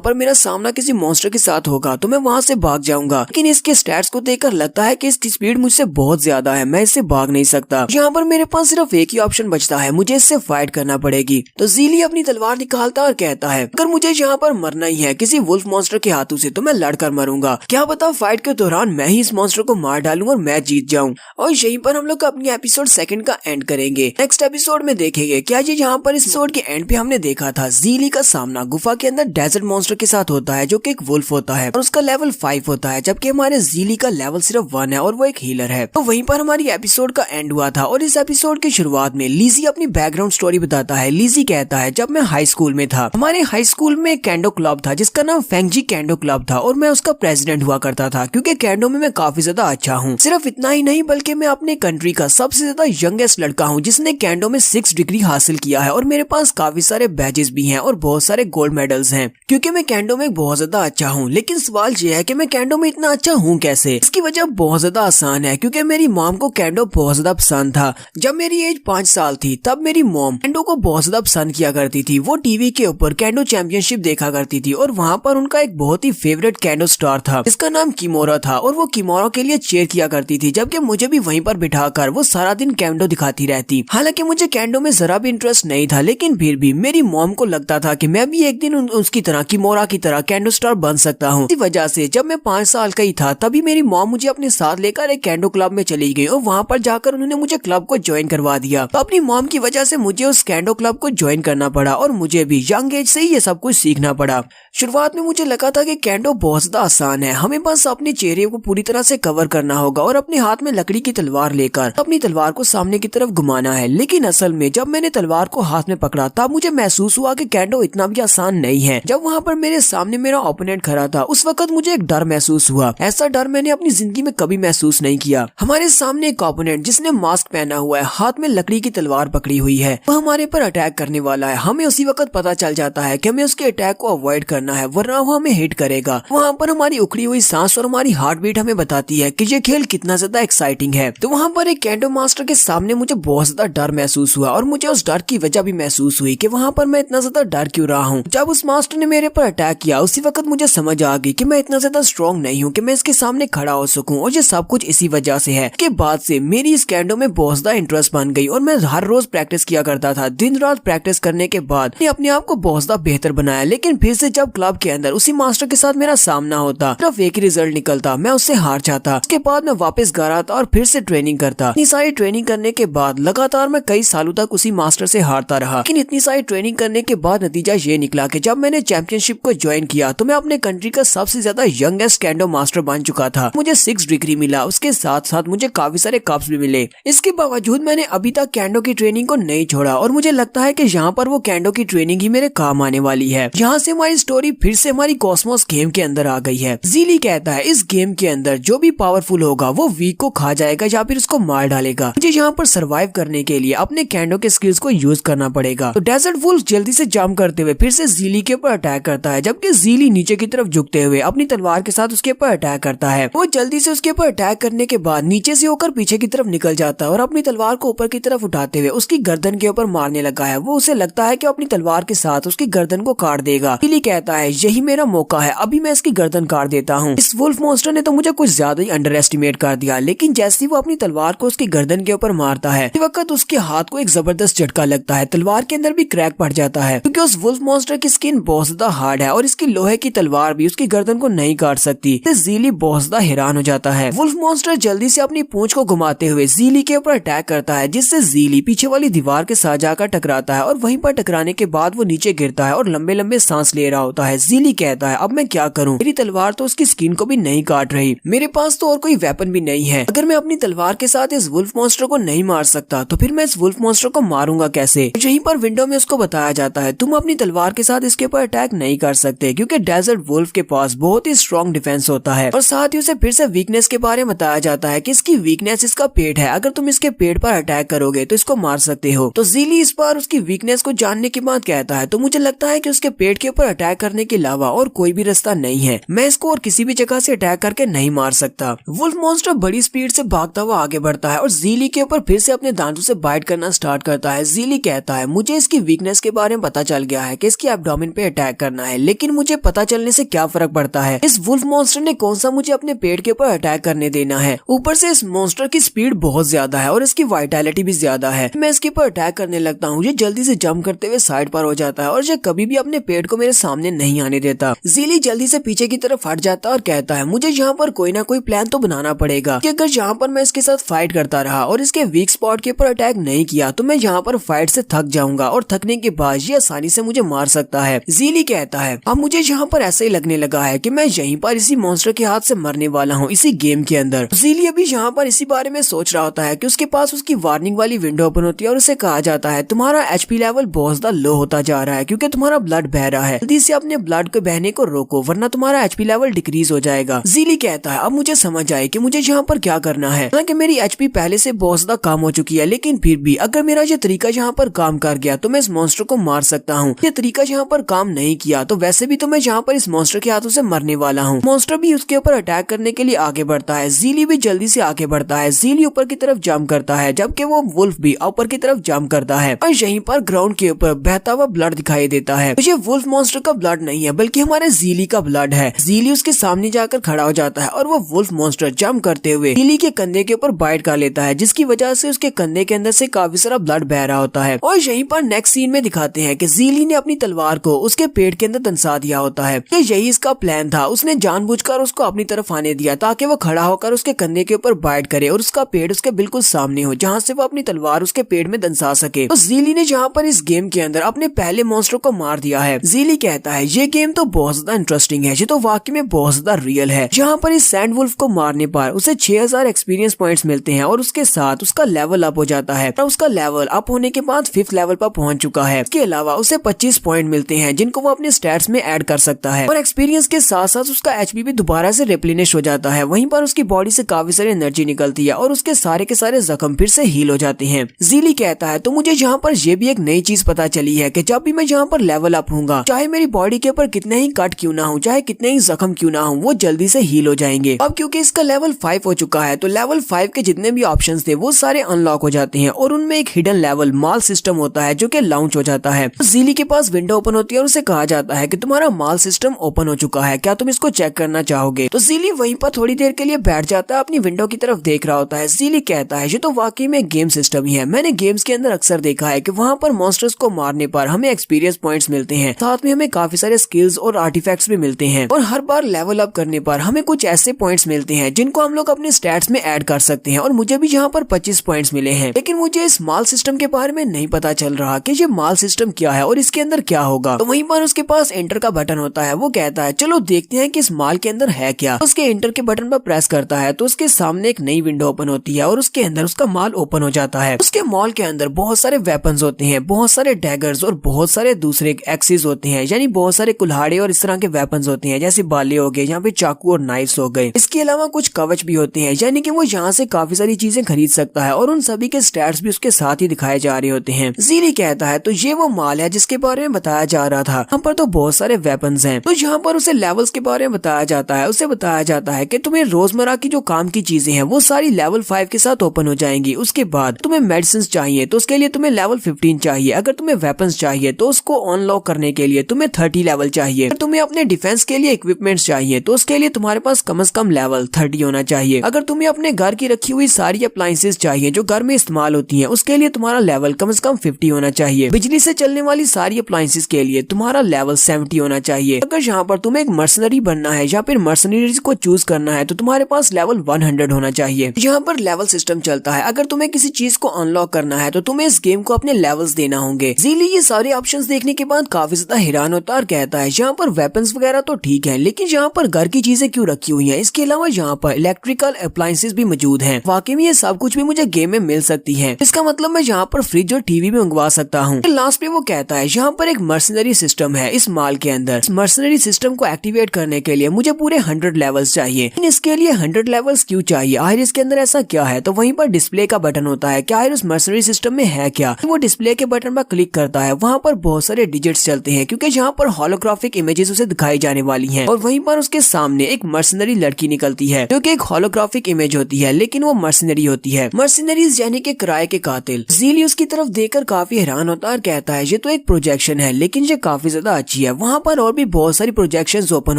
पर मेरा सामना किसी मॉन्स्टर के साथ होगा तो मैं वहाँ से भाग जाऊंगा, लेकिन इसके स्टैट्स को देखकर लगता है कि इसकी स्पीड मुझसे बहुत ज्यादा है, मैं इससे भाग नहीं सकता। यहाँ पर मेरे पास सिर्फ एक ही ऑप्शन बचता है, मुझे इससे फाइट करना पड़ेगी। तो ज़ीली अपनी तलवार निकालता और कहता है अगर मुझे यहाँ पर मरना ही है किसी वुल्फ मॉन्स्टर के हाथों से तो मैं लड़कर मरूंगा, क्या पता फाइट के दौरान मैं ही इस मॉन्स्टर को मार डालूं और मैं जीत जाऊं। और यहीं पर हम लोग अपनी एपिसोड 2 का एंड करेंगे। नेक्स्ट एपिसोड में देखेंगे क्या ये यहाँ पर इस एपिसोड के एंड पे हमने देखा था ज़ीली का सामना गुफा के अंदर डेजर्ट मॉन्स्टर के साथ होता है जो कि एक वुल्फ होता है और उसका लेवल 5 होता है, जबकि हमारे ज़ीली का लेवल सिर्फ 1 है और वो एक हीलर है। तो वहीं पर हमारी एपिसोड का एंड हुआ था और इस एपिसोड की शुरुआत में लिज़ी अपनी बैकग्राउंड स्टोरी बताता है। लिज़ी कहता है जब मैं हाई स्कूल में था हमारे हाई स्कूल में एक कैंडो क्लब था जिसका नाम फेंगजी कैंडो क्लब था और मैं उसका प्रेसिडेंट हुआ करता था क्योंकि कैंडो में मैं काफी ज्यादा अच्छा हूँ। सिर्फ इतना ही नहीं बल्कि मैं अपने कंट्री का सबसे ज्यादा यंगेस्ट लड़का हूँ जिसने कैंडो में 6 डिग्री हासिल किया है और मेरे पास काफी सारे बैजेस भी हैं और बहुत सारे गोल्ड मेडल्स हैं क्योंकि मैं कैंडो में बहुत ज्यादा अच्छा हूँ। लेकिन सवाल ये है कि मैं कैंडो में इतना अच्छा हूँ कैसे। इसकी वजह बहुत ज्यादा आसान है क्योंकि मेरी मॉम को कैंडो बहुत ज्यादा पसंद था। जब मेरी एज 5 साल थी तब मेरी मॉम कैंडो को बहुत ज्यादा पसंद किया करती थी। वो टीवी के ऊपर कैंडो चैंपियनशिप देखा करती थी और वहाँ पर उनका एक बहुत ही फेवरेट कैंडो स्टार था जिसका नाम किमोरा था और वो किमोरा के लिए चेयर किया करती थी, जबकि मुझे भी वहीं पर बिठाकर वो सारा दिन कैंडो दिखाती रहती। हालांकि मुझे कैंडो में जरा भी इंटरेस्ट नहीं था, लेकिन फिर भी मेरी मॉम को लगता था कि मैं भी एक दिन उसकी तरह किमोरा की तरह कैंडो स्टार बन सकता हूँ। इसी वजह से जब मैं 5 साल का ही था तभी मेरी मॉम मुझे अपने साथ लेकर एक कैंडो क्लब में चली गई और वहाँ पर जाकर उन्होंने मुझे क्लब को ज्वाइन करवा दिया। तो अपनी मॉम की वजह से मुझे उस कैंडो क्लब को ज्वाइन करना पड़ा और मुझे भी यंग एज से ही ये सब कुछ सीखना पड़ा। शुरुआत में मुझे लगा था कि कैंडो बहुत ज्यादा आसान है, हमें बस अपने चेहरे को पूरी तरह से कवर करना होगा और अपने हाथ में लकड़ी की तलवार लेकर अपनी तलवार को सामने की तरफ घुमाना है। लेकिन असल में जब मैंने तलवार को हाथ में पकड़ा तब मुझे महसूस हुआ कि कैंडो इतना भी आसान नहीं है। जब वहाँ पर मेरे सामने मेरा ओपोनेंट खड़ा था उस वक्त मुझे एक डर महसूस हुआ। ऐसा डर मैंने अपनी जिंदगी में कभी महसूस नहीं किया। हमारे सामने एक ओपोनेंट जिसने मास्क पहना हुआ है, हाथ में लकड़ी की तलवार पकड़ी हुई है, वो हमारे पर अटैक करने वाला है। हमें उसी वक्त पता चल जाता है कि हमें उसके अटैक को अवॉइड करना है वरना वो हमें हिट करेगा। वहाँ पर हमारी उखड़ी हुई सांस और हमारी हार्ट बीट हमें बताती है कि ये खेल कितना ज्यादा एक्साइटिंग है। तो वहाँ पर एक कैंडो मास्टर के सामने मुझे बहुत ज्यादा डर महसूस हुआ और मुझे उस डर की वजह भी महसूस हुई कि वहाँ पर मैं इतना ज्यादा डर क्यों रहा हूँ। जब उस मास्टर ने मेरे पर अटैक किया उसी वक्त मुझे समझ आ गई कि मैं इतना ज्यादा स्ट्रॉन्ग नहीं हूँ कि मैं इसके सामने खड़ा हो सकूँ और ये सब कुछ इसी वजह से है। के बाद से मेरी इस कैंडो में बहुत ज्यादा इंटरेस्ट बन गई और मैं हर रोज प्रैक्टिस किया करता था। दिन रात प्रैक्टिस करने के बाद अपने आप को बहुत ज्यादा बेहतर बनाया। लेकिन फिर से जब क्लब के अंदर उसी मास्टर के साथ मेरा सामना होता सिर्फ एक ही रिजल्ट निकलता, मैं उससे हार जाता। उसके बाद मैं वापस घर आता और फिर से ट्रेनिंग करता। इतनी सारी ट्रेनिंग करने के बाद लगातार मैं कई सालों तक उसी मास्टर से हारता रहा। लेकिन इतनी सारी ट्रेनिंग करने के बाद नतीजा ये निकला कि जब मैंने चैंपियनशिप को ज्वाइन किया तो मैं अपने कंट्री का सबसे ज्यादा यंगेस्ट कैंडो मास्टर बन चुका था। मुझे 6 डिग्री मिला, उसके साथ साथ मुझे काफी सारे कप्स भी मिले। इसके बावजूद मैंने अभी तक कैंडो की ट्रेनिंग को नहीं छोड़ा और मुझे लगता है कि यहाँ पर वो कैंडो की ट्रेनिंग ही मेरे काम आने वाली है। यहाँ से हमारी स्टोरी फिर से हमारी कॉस्मोस गेम के अंदर आ गई है। ज़ीली कहता है इस गेम के अंदर जो भी पावरफुल होगा वो वीक को खा जाएगा या फिर उसको मार डालेगा। मुझे यहाँ पर सरवाइव करने के लिए अपने कैंडो के स्किल्स को यूज करना पड़ेगा। तो डेजर्ट वुल्फ जल्दी से जंप करते हुए फिर से ज़ीली के ऊपर अटैक करता है, जबकि ज़ीली नीचे की तरफ झुकते हुए अपनी तलवार के साथ उसके ऊपर अटैक करता है। वो जल्दी से उसके ऊपर अटैक करने के बाद नीचे से होकर पीछे की तरफ निकल जाता है और अपनी तलवार को ऊपर की तरफ उठाते हुए उसकी गर्दन के ऊपर मारने लगा है। वो उसे लगता है कि अपनी तलवार के साथ उसकी गर्दन को काट देगा। ज़ीली कहता है यही मेरा मौका है, अभी मैं इसकी गर्दन काट देता हूँ। इस वुल्फ मॉन्स्टर ने तो मुझे कुछ ज्यादा ही अंडर एस्टिमेट कर दिया। लेकिन जैसे ही वो अपनी तलवार को उसकी गर्दन के ऊपर मारता है इस वक्त उसके हाथ को एक जबरदस्त झटका लगता है। तलवार के अंदर भी क्रैक पड़ जाता है क्योंकि उस वुल्फ मॉन्स्टर की स्किन बहुत ज्यादा हार्ड है और इसकी लोहे की तलवार भी उसकी गर्दन को नहीं काट सकती। ज़ीली बहुत ज्यादा हैरान हो जाता है। वुल्फ मॉन्स्टर जल्दी से अपनी पूंछ को घुमाते हुए ज़ीली के ऊपर अटैक करता है, जिससे ज़ीली पीछे वाली दीवार के साथ जाकर टकराता है और वहीं पर टकराने के बाद वो नीचे गिरता है और लंबे लंबे सांस ले रहा होता है। ज़ीली कहता है अब मैं क्या करूं, मेरी तलवार तो उसकी स्किन को भी नहीं काट रही, मेरे पास तो और कोई वेपन भी नहीं है। अगर मैं अपनी तलवार के साथ इस वुल्फ मॉन्स्टर को नहीं मार सकता तो फिर मैं इस वुल्फ मॉन्स्टर को मारूंगा कैसे। यहीं पर विंडो में उसको बताया जाता है तुम अपनी तलवार के साथ इसके ऊपर अटैक नहीं कर सकते क्योंकि डेजर्ट वुल्फ के पास बहुत ही स्ट्रॉन्ग डिफेंस होता है। और साथ ही उसे फिर से वीकनेस के बारे में बताया जाता है कि इसकी वीकनेस इसका पेट है, अगर तुम इसके पेट पर अटैक करोगे तो इसको मार सकते हो। तो ज़ीली इस बार उसकी वीकनेस को जानने के बाद कहता है तो मुझे लगता है कि उसके पेट के ऊपर अटैक करने के अलावा और कोई भी रास्ता नहीं है, मैं इसको और किसी भी जगह से अटैक करके नहीं मार सकता। वुल्फ मॉन्स्टर बड़ी स्पीड से भागता हुआ आगे बढ़ता है और जीली के ऊपर फिर से अपने दांतों से बाइट करना स्टार्ट करता है। जीली कहता है मुझे इसकी वीकनेस के बारे में पता चल गया है कि इसकी एब्डोमेन पे अटैक करना है, लेकिन मुझे पता चलने से क्या फर्क पड़ता है। इस वुल्फ मॉन्स्टर ने कौन सा मुझे अपने पेट के ऊपर अटैक करने देना है। ऊपर से इस मॉन्स्टर की स्पीड बहुत ज्यादा है और इसकी वाइटैलिटी भी ज्यादा है। मैं इसके ऊपर अटैक करने लगता हूँ, ये जल्दी से जंप करते हुए साइड पर हो जाता है और ये कभी भी अपने पेट को मेरे सामने नहीं आने देता। जीली जल्दी से पीछे की तरफ हट जाता है और कहता है मुझे यहाँ पर कोई ना कोई प्लान तो बनाना पड़ेगा कि अगर यहाँ पर मैं इसके साथ फाइट करता रहा और इसके वीक स्पॉट के ऊपर अटैक नहीं किया तो मैं यहाँ पर फाइट से थक जाऊंगा और थकने के बाद ये आसानी से मुझे मार सकता है। जीली कहता है अब मुझे यहाँ पर ऐसा ही लगने लगा है कि मैं यहीं पर इसी मॉन्स्टर के हाथ से मरने वाला हूँ इसी गेम के अंदर। जीली अभी यहाँ पर इसी बारे में सोच रहा होता है कि उसके पास उसकी वार्निंग वाली विंडो ओपन होती है और उसे कहा जाता है तुम्हारा एचपी लेवल बहुत ज्यादा लो होता जा रहा है क्योंकि तुम्हारा ब्लड बह रहा है, जल्दी से अपने ब्लड को बहने को रोको वरना तुम्हारा एचपी लेवल डिक्रीज हो जाएगा। जीली कहता है अब मुझे समझ आए कि मुझे यहाँ पर क्या करना है। हालांकि मेरी एचपी पहले से बहुत ज्यादा कम हो चुकी है, लेकिन फिर भी अगर मेरा ये तरीका यहाँ पर काम कर गया तो मैं इस मॉन्स्टर को मार सकता हूँ। ये तरीका यहाँ पर काम नहीं किया तो वैसे भी तो मैं यहाँ पर इस मॉन्स्टर के हाथों से मरने वाला हूँ। मॉन्स्टर भी उसके ऊपर अटैक करने के लिए आगे बढ़ता है। जीली भी जल्दी से आगे बढ़ता है। जीली ऊपर की तरफ जंप करता है जबकि वो वुल्फ भी ऊपर की तरफ जंप करता है और यहीं पर ग्राउंड के ऊपर बहता हुआ ब्लड दिखाई देता है। ये वुल्फ मॉन्स्टर का ब्लड नहीं है बल्कि हमारे जीली का ब्लड है। जीली उसके सामने जाकर खड़ा हो जाता है और वो वुल्फ मॉन्स्टर जंप करते हुए जीली के कंधे के ऊपर बाइट कर लेता है, जिसकी वजह से उसके कंधे के अंदर से काफी सारा ब्लड बह रहा होता है। और यहीं पर नेक्स्ट सीन में दिखाते हैं कि जीली ने अपनी तलवार को उसके पेट के अंदर दंसा दिया होता है। यही इसका प्लान था। उसने जानबूझकर उसको अपनी तरफ आने दिया ताकि वो खड़ा होकर उसके कंधे के ऊपर बाइट करे और उसका पेट उसके बिल्कुल सामने हो जहाँ से वो अपनी तलवार उसके पेट में दंसा सके। तो जीली ने जहाँ पर इस गेम के अंदर अपने पहले मॉन्स्टर को मार दिया है। जीली कहता है ये गेम तो बहुत ज्यादा इंटरेस्टिंग है, ये तो वाकई में बहुत ज्यादा रियल है। जहाँ पर इस सैंड वुल्फ को मारने पर उसे 6000 एक्सपीरियंस पॉइंट्स मिलते हैं और उसके साथ उसका लेवल अप हो जाता है और उसका लेवल अप होने के बाद 5th लेवल पर पहुंच चुका है। इसके अलावा उसे 25 पॉइंट मिलते हैं जिनको वो अपने स्टैट्स में ऐड कर सकता है और एक्सपीरियंस के साथ साथ उसका एचपी भी दोबारा से रिप्लेनिश हो जाता है। वहीं पर उसकी बॉडी से काफी सारी एनर्जी निकलती है और उसके सारे के सारे जख्म फिर से हील हो जाते हैं। जीली कहता है तो मुझे यहाँ पर ये भी एक नई चीज पता चली है कि जब भी मैं यहाँ पर लेवल अप होऊंगा, चाहे मेरी बॉडी के ऊपर कितने ही कट क्यों ना हो, चाहे कितने ही जख्म क्यों ना हो, वो जल्दी से हील हो जाएंगे। अब क्योंकि इसका लेवल 5 हो चुका है तो लेवल 5 के जितने भी ऑप्शंस थे वो सारे अनलॉक हो जाते हैं और उनमें एक हिडन लेवल माल सिस्टम होता है जो कि लॉन्च हो जाता है। तो जीली के पास विंडो ओपन होती है और उसे कहा जाता है कि तुम्हारा माल सिस्टम ओपन हो चुका है, क्या तुम इसको चेक करना चाहोगे। तो जीली वहीं पर थोड़ी देर के लिए बैठ जाता है, अपनी विंडो की तरफ देख रहा होता है। जीली कहता है ये तो वाकई में गेम सिस्टम ही है। मैंने गेम्स के अंदर अक्सर देखा है कि वहाँ पर मॉन्स्टर्स को मारने पर हमें एक्सपीरियंस पॉइंट्स मिलते हैं, साथ में हमें काफी सारे स्किल्स और आर्टिफैक्ट्स भी मिलते हैं और हर बार लेवल अप करने पर हमें कुछ ऐसे पॉइंट्स मिलते हैं जिनको हम लोग अपने स्टैट्स में ऐड कर सकते हैं और मुझे भी यहाँ पर 25 पॉइंट्स मिले हैं। लेकिन मुझे इस माल सिस्टम के बारे में नहीं पता चल रहा कि ये माल सिस्टम क्या है और इसके अंदर क्या होगा। तो वहीं पर उसके पास एंटर का बटन होता है। वो कहता है चलो देखते हैं कि इस माल के अंदर है क्या। उसके एंटर के बटन पर प्रेस करता है तो उसके सामने एक नई विंडो ओपन होती है और उसके अंदर उसका माल ओपन हो जाता है। उसके मॉल के अंदर बहुत सारे वेपन्स होते हैं, बहुत सारे डैगर्स और बहुत सारे दूसरे एक्सिस होते हैं, यानी बहुत सारे कुल्हाड़े और इस तरह के वेपन्स होते हैं जैसे बाले हो गए, यहाँ पे चाकू और नाइफ्स हो गए। इसके अलावा कुछ कवच भी होते हैं, यानी कि वो यहाँ से काफी सारी चीजें खरीद सकता है और उन सभी के स्टैट्स भी उसके साथ ही दिखाए जा रहे होते हैं। जीली कहता है तो ये वो माल है जिसके बारे में बताया जा रहा था। यहाँ पर तो बहुत सारे वेपन्स हैं। तो यहाँ पर उसे लेवल्स के बारे में बताया जाता है। उसे बताया जाता है कि तुम्हें रोजमर्रा की जो काम की चीजें हैं वो सारी लेवल 5 के साथ ओपन हो जाएंगी। उसके बाद तुम्हें मेडिसिन चाहिए तो उसके लिए तुम्हें लेवल 15 चाहिए। अगर तुम्हें वेपन्स चाहिए तो उसको अनलॉक करने के लिए तुम्हें 30 लेवल चाहिए। अगर तुम्हें अपने डिफेंस के लिए इक्विपमेंट्स चाहिए तो उसके लिए तुम्हारे पास कम से कम लेवल 30 होना चाहिए। अगर तुम्हें अपने घर की रखी हुई सारी अप्लायंसेस चाहिए जो घर में इस्तेमाल होती हैं उसके लिए तुम्हारा लेवल कम से कम 50 होना चाहिए। बिजली से चलने वाली सारी अप्लायंसेस के लिए तुम्हारा लेवल 70 होना चाहिए। अगर यहाँ पर तुम्हें एक मर्सनरी बनना है या फिर मर्सनरीज को चूज करना है तो तुम्हारे पास लेवल 100 होना चाहिए। यहाँ पर लेवल सिस्टम चलता है। अगर तुम्हें किसी चीज को अनलॉक करना है तो तुम्हें इस गेम को अपने लेवल्स देना होंगे। जीली ये सारे ऑप्शंस देखने के बाद काफी ज्यादा हैरान होता है और कहता है यहाँ पर वेपन्स वगैरह तो ठीक है, लेकिन यहाँ पर घर की चीजें क्यों रखी हुई हैं? इसके अलावा यहाँ पर इलेक्ट्रिकल अप्लायंसेस भी मौजूद हैं। वाकई में ये सब कुछ भी मुझे गेम में मिल सकती है। इसका मतलब मैं यहाँ पर फ्रिज और टीवी भी मंगवा सकता हूँ। लास्ट में वो कहता है यहाँ पर एक मर्सनरी सिस्टम है इस माल के अंदर। इस मर्सनरी सिस्टम को एक्टिवेट करने के लिए मुझे पूरे 100 लेवल्स चाहिए। लेकिन इसके लिए 100 लेवल्स क्यों चाहिए? आखिर इसके अंदर ऐसा क्या है? तो वहीं पर डिस्प्ले का बटन होता है। क्या उस मर्सनरी सिस्टम में है क्या? वो डिस्प्ले के बटन पर क्लिक करता है। वहाँ पर बहुत सारे डिजिट्स चलते हैं क्योंकि यहाँ पर होलोग्राफिक इमेजेस उसे दिखाई जाने वाली हैं और वहीं पर उसके सामने एक मर्सनरी लड़की निकलती है जो कि एक होलोग्राफिक इमेज होती है, लेकिन वो मर्सिनरी होती है। मर्सिनरीज यानी कि किराए के कातिल। ज़ीली उसकी तरफ देखकर काफी हैरान होता है और कहता है ये तो एक प्रोजेक्शन है, लेकिन ये काफी ज्यादा अच्छी है। वहाँ पर और भी बहुत सारी प्रोजेक्शंस ओपन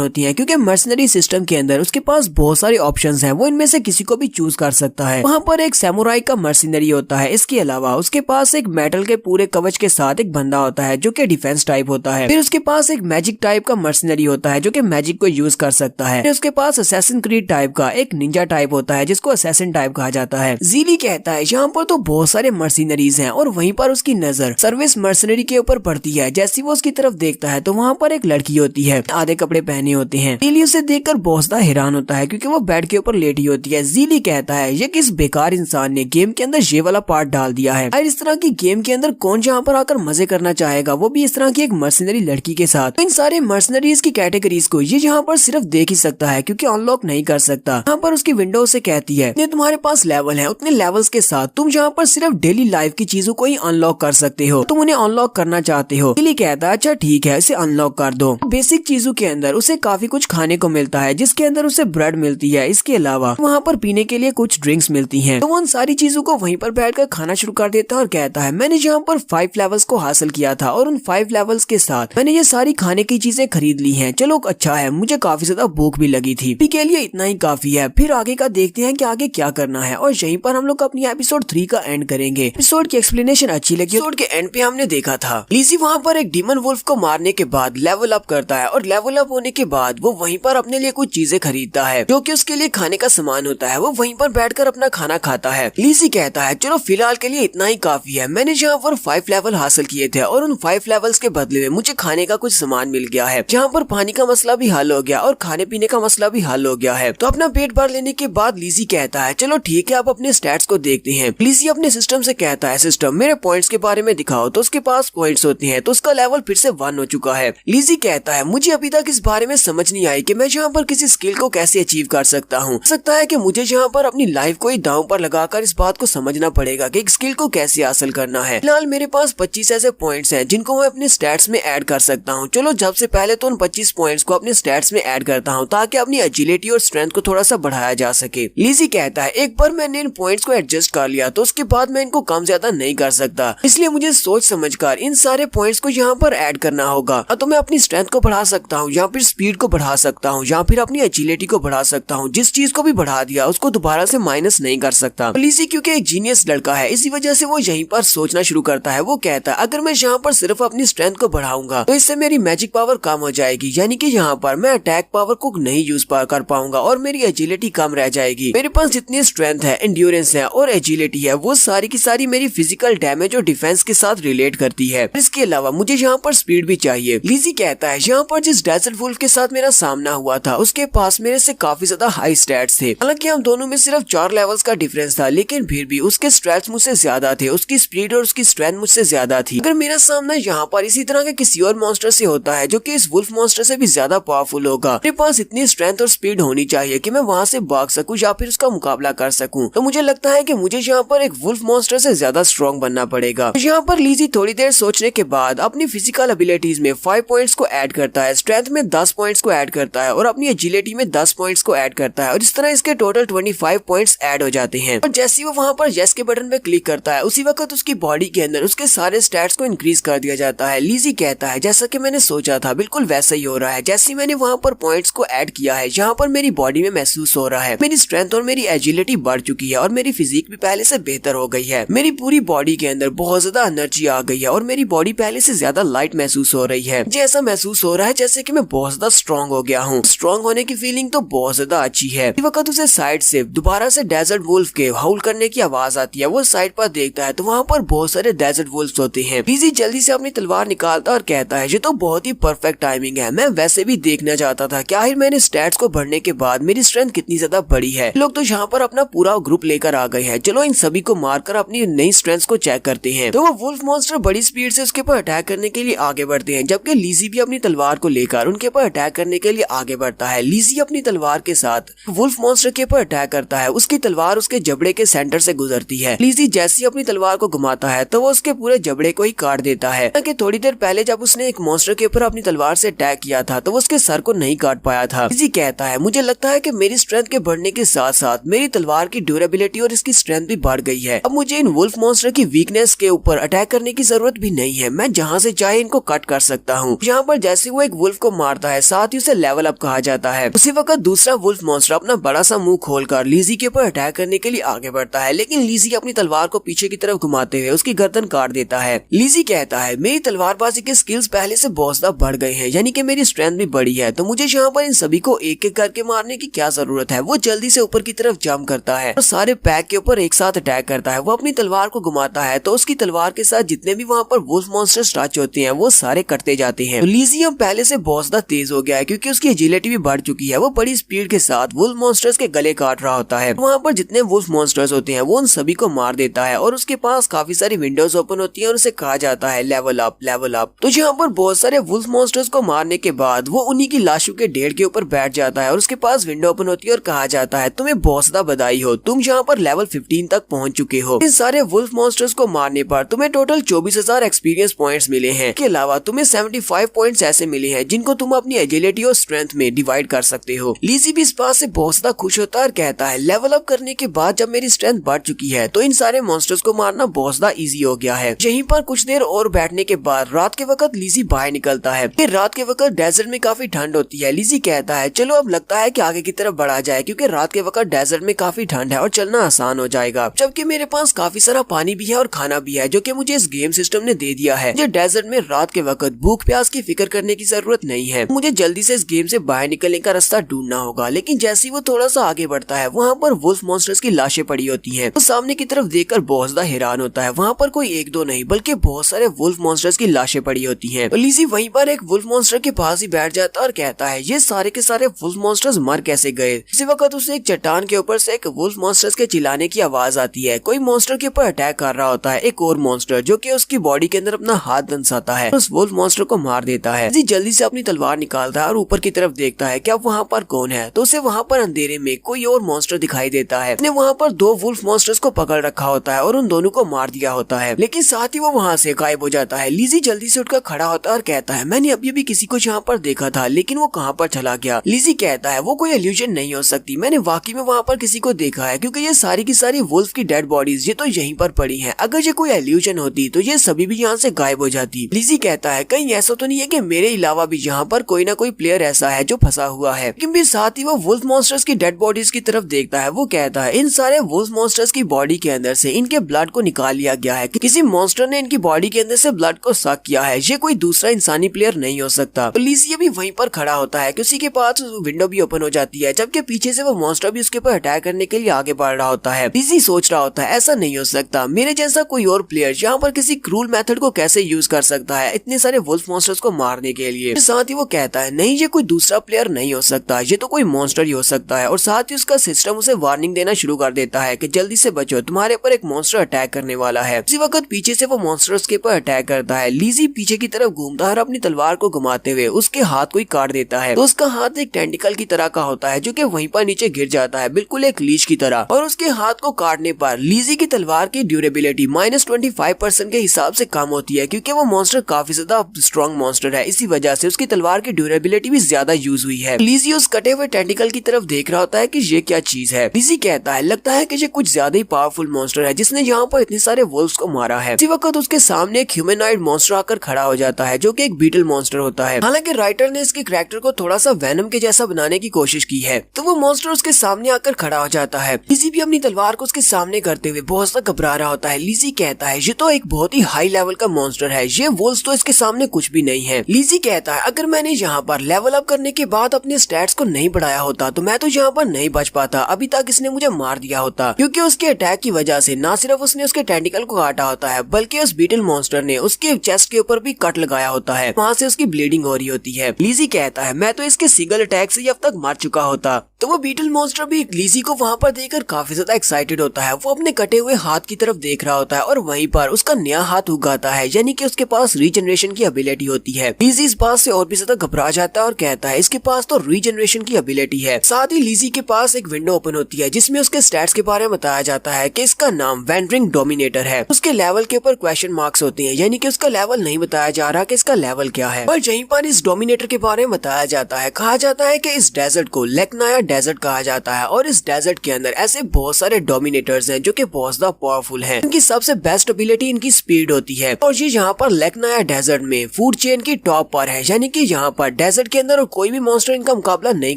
होती हैं, क्योंकि मर्सिनरी सिस्टम के अंदर उसके पास बहुत सारे ऑप्शंस हैं, वो इनमें से किसी को भी चूज कर सकता है। वहाँ पर एक सैमुराई का मर्सिनरी होता है। इसके अलावा उसके पास एक मेटल के पूरे कवच के साथ एक बंदा होता है जो कि डिफेंस टाइप होता है। फिर उसके पास एक मैजिक टाइप का मर्सिनरी होता है जो कि मैजिक को यूज कर सकता है। फिर उसके पास असैसिन क्रीड टाइप का एक निंजा टाइप होता है जिसको असैसिन टाइप कहा जाता है। ज़ीली कहता है यहाँ पर तो बहुत सारे मर्सिनरीज हैं, और वहीं पर उसकी नजर सर्विस मर्सिनरी के ऊपर पड़ती है। जैसे वो उसकी तरफ देखता है तो वहाँ पर एक लड़की होती है, आधे कपड़े पहने होते हैं। ज़ीली उसे देखकर बहुत ज्यादा हैरान होता है क्योंकि वो बेड के ऊपर लेटी होती है। ज़ीली कहता है ये किस बेकार इंसान ने गेम के अंदर ये वाला पार्ट डाल दिया है, और इस तरह की गेम के अंदर कौन यहाँ पर आकर मजे करना चाहेगा, वो भी इस तरह की एक मर्सिनरी लड़की के साथ। तो इन सारे मर्सिनरीज की कैटेगरीज को ये यहाँ पर सिर्फ देख ही सकता है क्योंकि अनलॉक नहीं कर सकता। यहाँ पर उसकी विंडो से कहती है जितने तुम्हारे पास लेवल है उतने लेवल्स के साथ तुम यहाँ पर सिर्फ डेली लाइफ की चीजों को ही अनलॉक कर सकते हो। तुम उन्हें अनलॉक करना चाहते हो। ज़ीली कहता है अच्छा ठीक है, इसे अनलॉक कर दो। बेसिक चीजों के अंदर उसे काफी कुछ खाने को मिलता है, जिसके अंदर उसे ब्रेड मिलती है। इसके अलावा वहाँ पर पीने के लिए कुछ ड्रिंक्स मिलती हैं। तो वो उन सारी चीजों को वहीं पर बैठकर खाना शुरू कर देता है और कहता है मैंने यहाँ पर 5 लेवल्स को हासिल किया था, और उन 5 लेवल्स के साथ मैंने ये सारी खाने की चीजें खरीद ली हैं। चलो अच्छा है, मुझे काफी ज्यादा भूख भी लगी थी। अभी के लिए इतना ही काफी है, फिर आगे का देखते हैं कि आगे क्या करना है। और यहीं पर हम लोग अपनी एपिसोड 3 का एंड करेंगे। एपिसोड की एक्सप्लेनेशन अच्छी लगी। एपिसोड के एंड पे हमने देखा था लिज़ी वहाँ पर एक डीमन वुल्फ को मारने के बाद लेवल अप करता है, और लेवल अप होने के बाद वो वहीं पर अपने लिए कुछ चीजें खरीदता है जो कि उसके लिए खाने का सामान होता है। वो वहीं पर बैठकर अपना खाना खाता है। लिज़ी कहता है चलो फिलहाल के लिए इतना ही काफी है, मैंने यहाँ पर 5 लेवल हासिल किए थे, और उन 5 लेवल्स के बदले में मुझे खाने का कुछ सामान मिल गया है। जहाँ पर पानी का मसला भी हल हो गया और खाने पीने का मसला भी हल हो गया है। तो अपना पेट भर लेने के बाद लिज़ी कहता है चलो ठीक है, आप अपने स्टैट्स को देखते हैं। लिज़ी अपने सिस्टम से कहता है सिस्टम मेरे पॉइंट्स के बारे में दिखाओ। तो उसके पास पॉइंट्स होते हैं, तो उसका लेवल फिर से 1 हो चुका है। लिज़ी कहता है मुझे अभी तक इस बारे में समझ नहीं आई कि मैं यहाँ पर किसी स्किल को कैसे अचीव कर सकता हूँ। सकता है कि मुझे यहाँ पर अपनी लाइफ को ही दांव पर लगाकर इस बात को समझना पड़ेगा कि एक स्किल को कैसे हासिल करना है। फिलहाल मेरे पास 25 ऐसे पॉइंट्स हैं जिनको मैं अपने स्टैट्स में ऐड कर सकता हूँ। चलो सबसे पहले तो उन 25 पॉइंट्स को अपने स्टैट्स में ऐड करता हूँ ताकि अपनी एजिलिटी और स्ट्रेंथ को थोड़ा सा बढ़ाया जा सके। लिज़ी कहता है एक बार मैंने इन पॉइंट्स को एडजस्ट कर लिया तो उसके बाद मैं इनको कम ज्यादा नहीं कर सकता, इसलिए मुझे सोच समझकर इन सारे पॉइंट्स को यहाँ पर ऐड करना होगा। तो मैं अपनी स्ट्रेंथ को बढ़ा सकता हूँ, या फिर स्पीड को बढ़ा सकता हूँ, या फिर अपनी एजिलिटी को बढ़ा सकता हूँ। जिस चीज को भी बढ़ा दिया उसको दोबारा से माइनस नहीं कर सकता। लिज़ी क्योंकि एक जीनियस लड़का है, इसी वजह से वो यहीं पर सोचना शुरू करता है। वो कहता है अगर मैं यहाँ पर सिर्फ अपनी स्ट्रेंथ को बढ़ाऊंगा तो इससे मेरी मैजिक पावर कम हो जाएगी, यानी कि यहाँ पर मैं अटैक पावर को नहीं यूज कर पाऊंगा और मेरी एजिलिटी कम रह जाएगी। मेरे पास जितनी स्ट्रेंथ है, एंड्योरेंस है और एजिलिटी है, वो सारी की सारी मेरी फिजिकल डैमेज और डिफेंस के साथ रिलेट करती है। इसके अलावा मुझे यहाँ पर स्पीड भी चाहिए। लिज़ी कहता है यहाँ पर जिस डेजर्ट वुल्फ के साथ मेरा सामना हुआ था उसके पास मेरे से काफी ज्यादा हाई स्टैट्स थे। हालांकि हम दोनों में सिर्फ 4 लेवल्स का डिफरेंस था, लेकिन फिर भी उसके स्टैट्स मुझसे ज्यादा थे, उसकी स्पीड और उसकी स्ट्रेंथ मुझसे ज्यादा थी। अगर मेरा सामना यहाँ पर इसी तरह के किसी और मॉन्स्टर से होता है जो कि इस वुल्फ मॉन्स्टर से भी ज्यादा पावरफुल होगा, मेरे पास इतनी स्ट्रेंथ और स्पीड होनी चाहिए कि मैं वहाँ से भाग सकूं या फिर उसका मुकाबला कर सकूं। तो मुझे लगता है कि मुझे यहाँ पर एक वुल्फ मॉन्स्टर से ज्यादा स्ट्रॉन्ग बनना पड़ेगा। तो यहाँ पर लिज़ी थोड़ी देर सोचने के बाद अपनी फिजिकल एबिलिटीज में 5 पॉइंट्स को ऐड करता है, स्ट्रेंथ में 10 पॉइंट्स को ऐड करता है और अपनी एजिलिटी में 10 पॉइंट्स को ऐड करता है, और इस तरह इसके टोटल 25 पॉइंट्स ऐड हो जाते हैं। और जैसे वो वहाँ पर यस के बटन पे क्लिक करता है उसी वक्त उसकी बॉडी के अंदर उसके सारे स्टैट्स को इंक्रीज कर दिया जाता है। लिज़ी कहता है जैसा कि मैंने सोचा था बिल्कुल वैसा ही हो रहा है। जैसे मैंने वहाँ पर पॉइंट्स को ऐड किया है, यहाँ पर मेरी बॉडी में महसूस हो रहा है मेरी स्ट्रेंथ और मेरी एजिलिटी बढ़ चुकी है और मेरी फिजिक भी पहले से बेहतर हो गई है। मेरी पूरी बॉडी के अंदर बहुत ज्यादा एनर्जी आ गई है और मेरी बॉडी पहले से ज्यादा लाइट महसूस हो रही है। मुझे ऐसा महसूस हो रहा है जैसे कि मैं बहुत ज्यादा स्ट्रॉन्ग हो गया हूँ। स्ट्रॉन्ग होने की फीलिंग तो बहुत ज्यादा अच्छी है। इस वक्त उसे साइड से दोबारा से डेजर्ट वुल्फ के हाउल करने की आवाज आती है। वो साइड पर देखता है तो वहाँ पर बहुत सारे डेजर्ट वुल्फ होते हैं। लिज़ी जल्दी से अपनी तलवार निकालता और कहता है ये तो बहुत ही परफेक्ट टाइमिंग है, मैं वैसे भी देखना चाहता था कि आखिर मैंने स्टैट्स को बढ़ने के बाद मेरी स्ट्रेंथ कितनी ज्यादा बड़ी है। लोग तो यहाँ पर अपना पूरा ग्रुप लेकर आ गए हैं, चलो इन सभी को मारकर अपनी नई स्ट्रेंथ को चेक करते हैं। तो वो वुल्फ मॉन्स्टर बड़ी स्पीड से उसके ऊपर अटैक करने के लिए आगे बढ़ते हैं, जबकि लिज़ी भी अपनी तलवार को लेकर उनके ऊपर अटैक करने के लिए आगे बढ़ता है। लिज़ी अपनी तलवार के साथ वुल्फ मॉन्स्टर के ऊपर अटैक करता है, उसकी तलवार उसके जबड़े के सेंटर से गुजरती है। लिज़ी जैसी अपनी तलवार को घुमाता है तो वो उसके पूरे जबड़े को ही काट देता है। कि थोड़ी देर पहले जब उसने एक मॉन्स्टर के ऊपर अपनी तलवार से अटैक किया था तो वो उसके सर को नहीं काट पाया था। लिज़ी कहता है मुझे लगता है कि मेरी स्ट्रेंथ के बढ़ने के साथ साथ मेरी तलवार की ड्यूरेबिलिटी और इसकी स्ट्रेंथ भी बढ़ गई है। अब मुझे इन वुल्फ मॉन्स्टर की वीकनेस के ऊपर अटैक करने की जरूरत भी नहीं है, मैं जहाँ से चाहे इनको कट कर सकता हूँ। यहाँ पर जैसे वो एक वुल्फ को मारता है साथ ही उसे लेवल अप कहा जाता है। उसी वक्त दूसरा वुल्फ मॉन्स्टर अपना बड़ा सा मुंह खोलकर लीजी के ऊपर अटैक करने के लिए आगे बढ़ता है, लेकिन लीजी अपनी तलवार को पीछे की तरफ घुमाते हुए उसकी गर्दन काट देता है। लीजी कहता है मेरी तलवारबाजी के स्किल्स पहले से बहुत ज्यादा बढ़ गए हैं, यानी कि मेरी स्ट्रेंथ भी बढ़ी है, तो मुझे यहाँ पर इन सभी को एक एक करके मारने की क्या जरूरत है। वो जल्दी से ऊपर की तरफ जंप करता है और सारे पैक के ऊपर एक साथ अटैक करता है। वो अपनी तलवार को घुमाता है तो उसकी तलवार के साथ जितने भी वहाँ पर वुल्फ मॉन्स्टर्स टच होते हैं वो सारे कटते जाते हैं। तो लीजी अब पहले से बहुत ज्यादा तेज हो गया है क्योंकि उसकी एजिलिटी भी बढ़ चुकी है। वो बड़ी स्पीड के साथ वुल्फ मॉन्स्टर्स के गले काट रहा होता है। वहाँ पर जितने वुल्फ मॉन्स्टर्स होते हैं वो उन सभी को मार देता है और उसके पास काफी सारी विंडोज ओपन होती है और उसे कहा जाता है लेवल अप लेवल अप। तो यहाँ पर बहुत सारे वुल्फ मॉन्स्टर्स को मारने के बाद वो उन्हीं की लाशों के ढेर के ऊपर बैठ जाता है और उसके पास विंडो ओपन होती है और कहा जाता है तुम्हें बहुत ज्यादा बधाई हो, तुम यहाँ पर लेवल 15 तक पहुँच चुके हो। इन सारे वुल्फ मॉन्स्टर्स को मारने पर तुम्हें टोटल 24,000 एक्सपीरियंस पॉइंट्स मिले हैं। इसके अलावा तुम्हें 75 पॉइंट्स ऐसे मिले हैं जिनको तुम अपनी एजिलिटी और स्ट्रेंथ में डिवाइड कर सकते हो। लीजी भी इस बात से बहुत ज्यादा खुश होता है और कहता है लेवल अप करने के बाद जब मेरी स्ट्रेंथ बढ़ चुकी है तो इन सारे मॉन्स्टर्स को मारना बहुत ज्यादा इजी हो गया है। यहीं पर कुछ देर और बैठने के बाद रात के वक्त लीजी बाहर निकलता है। फिर रात के वक्त डेजर्ट में काफी ठंड होती है। लीजी कहता है चलो अब लगता है कि आगे की तरफ बढ़ा जाए क्योंकि रात के वक्त डेजर्ट में काफी ठंड है और चलना आसान हो जाएगा, जबकि मेरे पास काफी सारा पानी भी है और खाना भी है जो कि मुझे इस गेम सिस्टम ने दे दिया है। मुझे डेजर्ट में रात के वक्त भूख प्यास की फिक्र करने की जरूरत नहीं है। मुझे जल्दी से इस गेम से बाहर निकलने का रास्ता ढूंढना होगा। लेकिन जैसे ही वो थोड़ा सा आगे बढ़ता है वहाँ पर वुल्फ मॉन्स्टर्स की लाशें पड़ी होती हैं। तो सामने की तरफ देखकर बहुत ज्यादा हैरान होता है। वहाँ पर कोई एक दो नहीं बल्कि बहुत सारे वुल्फ मॉन्स्टर्स की लाशें पड़ी होती हैं। तो लीजी वहीं पर एक वुल्फ मॉन्स्टर के पास ही बैठ जाता है और कहता है ये सारे के सारे वुल्फ मॉन्स्टर्स मर कैसे गए। इसी वक्त उसे एक चट्टान के ऊपर से एक वुल्फ मॉन्स्टर्स के चिल्लाने की आवाज आती है। कोई मॉन्स्टर के ऊपर अटैक कर रहा होता है एक और मॉन्स्टर जो कि उसकी बॉडी के अंदर अपना हाथ दंसाता है, उस वुल्फ मॉन्स्टर को मार देता है। लीजी जल्दी से अपनी तलवार निकालता है और ऊपर की तरफ देखता है क्या वहाँ पर कौन है। तो उसे वहाँ पर अंधेरे में कोई और मॉन्स्टर दिखाई देता है। उसने वहाँ पर दो वुल्फ मॉन्स्टर्स को पकड़ रखा होता है और उन दोनों को मार दिया होता है, लेकिन साथ ही वो वहाँ से गायब हो जाता है। लीजी जल्दी से उठकर खड़ा होता है और कहता है मैंने अभी भी किसी को यहाँ पर देखा था लेकिन वो कहाँ पर चला गया। लीजी कहता है वो कोई इल्यूजन नहीं हो सकती, मैंने वाकई में वहाँ पर किसी को देखा है क्योंकि ये सारी की सारी वुल्फ की डेड बॉडीज ये तो यहीं पर पड़ी हैं। अगर ये कोई इल्यूजन होती तो ये सभी भी यहाँ से गायब हो जाती। लीजी कहता है कहीं ऐसा तो नहीं है कि मेरे अलावा भी यहाँ पर कोई ना कोई प्लेयर ऐसा है जो फंसा हुआ है। लेकिन साथ ही वो वुल्फ मॉन्स्टर्स की डेड बॉडीज की तरफ देखता है। वो कहता है इन सारे वुल्फ मॉन्स्टर्स की बॉडी के अंदर से इनके ब्लड को निकाल लिया गया है, किसी मॉन्स्टर ने इनकी बॉडी के अंदर से ब्लड को सक किया है, ये कोई दूसरा इंसानी प्लेयर नहीं हो सकता। तो लीजी भी वहीं पर खड़ा होता है कि उसी के पास विंडो भी ओपन हो जाती है, जबकि पीछे से वो मॉन्स्टर भी उसके ऊपर अटैक करने के लिए आगे बढ़ रहा होता है। लीजी सोच रहा होता है ऐसा नहीं हो सकता, मेरे जैसा कोई और प्लेयर यहाँ पर किसी क्रूल मेथड को कैसे यूज कर सकता है इतने सारे वुल्फ मॉन्स्टर्स को मारने के लिए। साथ ही वो कहता है नहीं ये कोई दूसरा प्लेयर नहीं हो सकता, ये तो कोई मॉन्स्टर ही हो सकता है। और साथ ही उसका सिस्टम उसे वार्निंग देना शुरू कर देता है कि जल्दी से बचो तुम्हारे ऊपर एक मॉन्स्टर अटैक करने वाला है। इसी वक्त पीछे से वो मॉन्स्टर उसके ऊपर अटैक करता है। लीजी पीछे की तरफ घूमता है और अपनी तलवार को घुमाते हुए उसके हाथ को ही काट देता है। तो उसका हाथ एक टेंटिकल की तरह का होता है जो कि वहीं पर नीचे गिर जाता है बिल्कुल एक लीच की तरह। और उसके हाथ को काटने पर लीजी की तलवार की ड्यूरेबिलिटी -25% के हिसाब से कम होती है क्योंकि वो मॉन्स्टर काफी ज्यादा स्ट्रॉन्ग मॉन्स्टर है। इसी वजह से उसकी तलवार की ड्यूरेबिलिटी भी ज्यादा यूज हुई है। लीजी उस कटे हुए टेंटिकल की तरफ देख रहा होता है कि ये क्या चीज है। लीजी कहता है लगता है कि ये कुछ ज्यादा ही पावरफुल मॉन्स्टर है जिसने यहाँ पर इतने सारे वुल्फ्स को मारा है। इसी वक्त उसके सामने एक ह्यूमनॉइड मॉन्स्टर आकर खड़ा हो जाता है जो कि एक बीटल मॉन्स्टर होता है। हालांकि राइटर ने इसके कैरेक्टर को थोड़ा सा वेनम के जैसा बनाने की कोशिश की है। तो वो मॉन्स्टर उसके सामने आकर खड़ा हो जाता है। लीजी भी अपनी तलवार को उसके सामने करते हुए बहुत सा घबरा रहा होता है। लीजी कहता है ये तो एक बहुत ही हाई लेवल का मॉन्स्टर है, ये वुल्फ्स तो इसके सामने कुछ भी नहीं है। लीजी कहता है अगर मैंने यहाँ पर लेवल अप करने के बाद अपने स्टैट्स को नहीं बढ़ाया होता तो मैं तो यहाँ पर नहीं बच पाता, अभी तक इसने मुझे मार दिया होता। क्योंकि उसके अटैक की वजह से न सिर्फ उसने उसके टेंटिकल को काटा होता है बल्कि उस बीटल मॉन्स्टर ने उसके चेस्ट के ऊपर भी कट लगाया होता है, वहाँ से उसकी ब्लीडिंग हो रही होती है। लीजी कहता है मैं तो इसके सिंगल अटैक से ही अब तक मर चुका होता। तो वो बीटल मॉन्स्टर भी लीजी को वहाँ पर देखकर काफी ज्यादा एक्साइटेड होता है। वो अपने कटे हुए हाथ की तरफ देख रहा होता है और वहीं पर उसका नया हाथ उगाता है, यानी कि उसके पास रीजनरेशन की एबिलिटी होती है। लीजी इस बात से और भी ज्यादा घबरा जाता है और कहता है इसके पास तो रीजनरेशन की एबिलिटी है। साथ ही लीजी के पास एक विंडो ओपन होती है जिसमें उसके स्टैट्स के बारे में बताया जाता है कि इसका नाम वैंडरिंग डोमिनेटर है। उसके लेवल के ऊपर क्वेश्चन मार्क्स होते हैं, यानी कि उसका लेवल नहीं बताया जा रहा कि इसका लेवल क्या है। और यहीं पर इस डोमिनेटर के बारे में बताया जाता है, कहा जाता है कि इस डेजर्ट को लेकनाया डेजर्ट कहा जाता है और इस डेजर्ट के अंदर ऐसे बहुत सारे डोमिनेटर्स हैं जो कि बहुत ज्यादा पावरफुल हैं। इनकी सबसे बेस्ट एबिलिटी इनकी स्पीड होती है और ये यहाँ पर लेकनाया डेजर्ट में फूड चेन की टॉप पर है, यानी कि यहाँ पर डेजर्ट के अंदर और कोई भी मॉन्स्टर इनका मुकाबला नहीं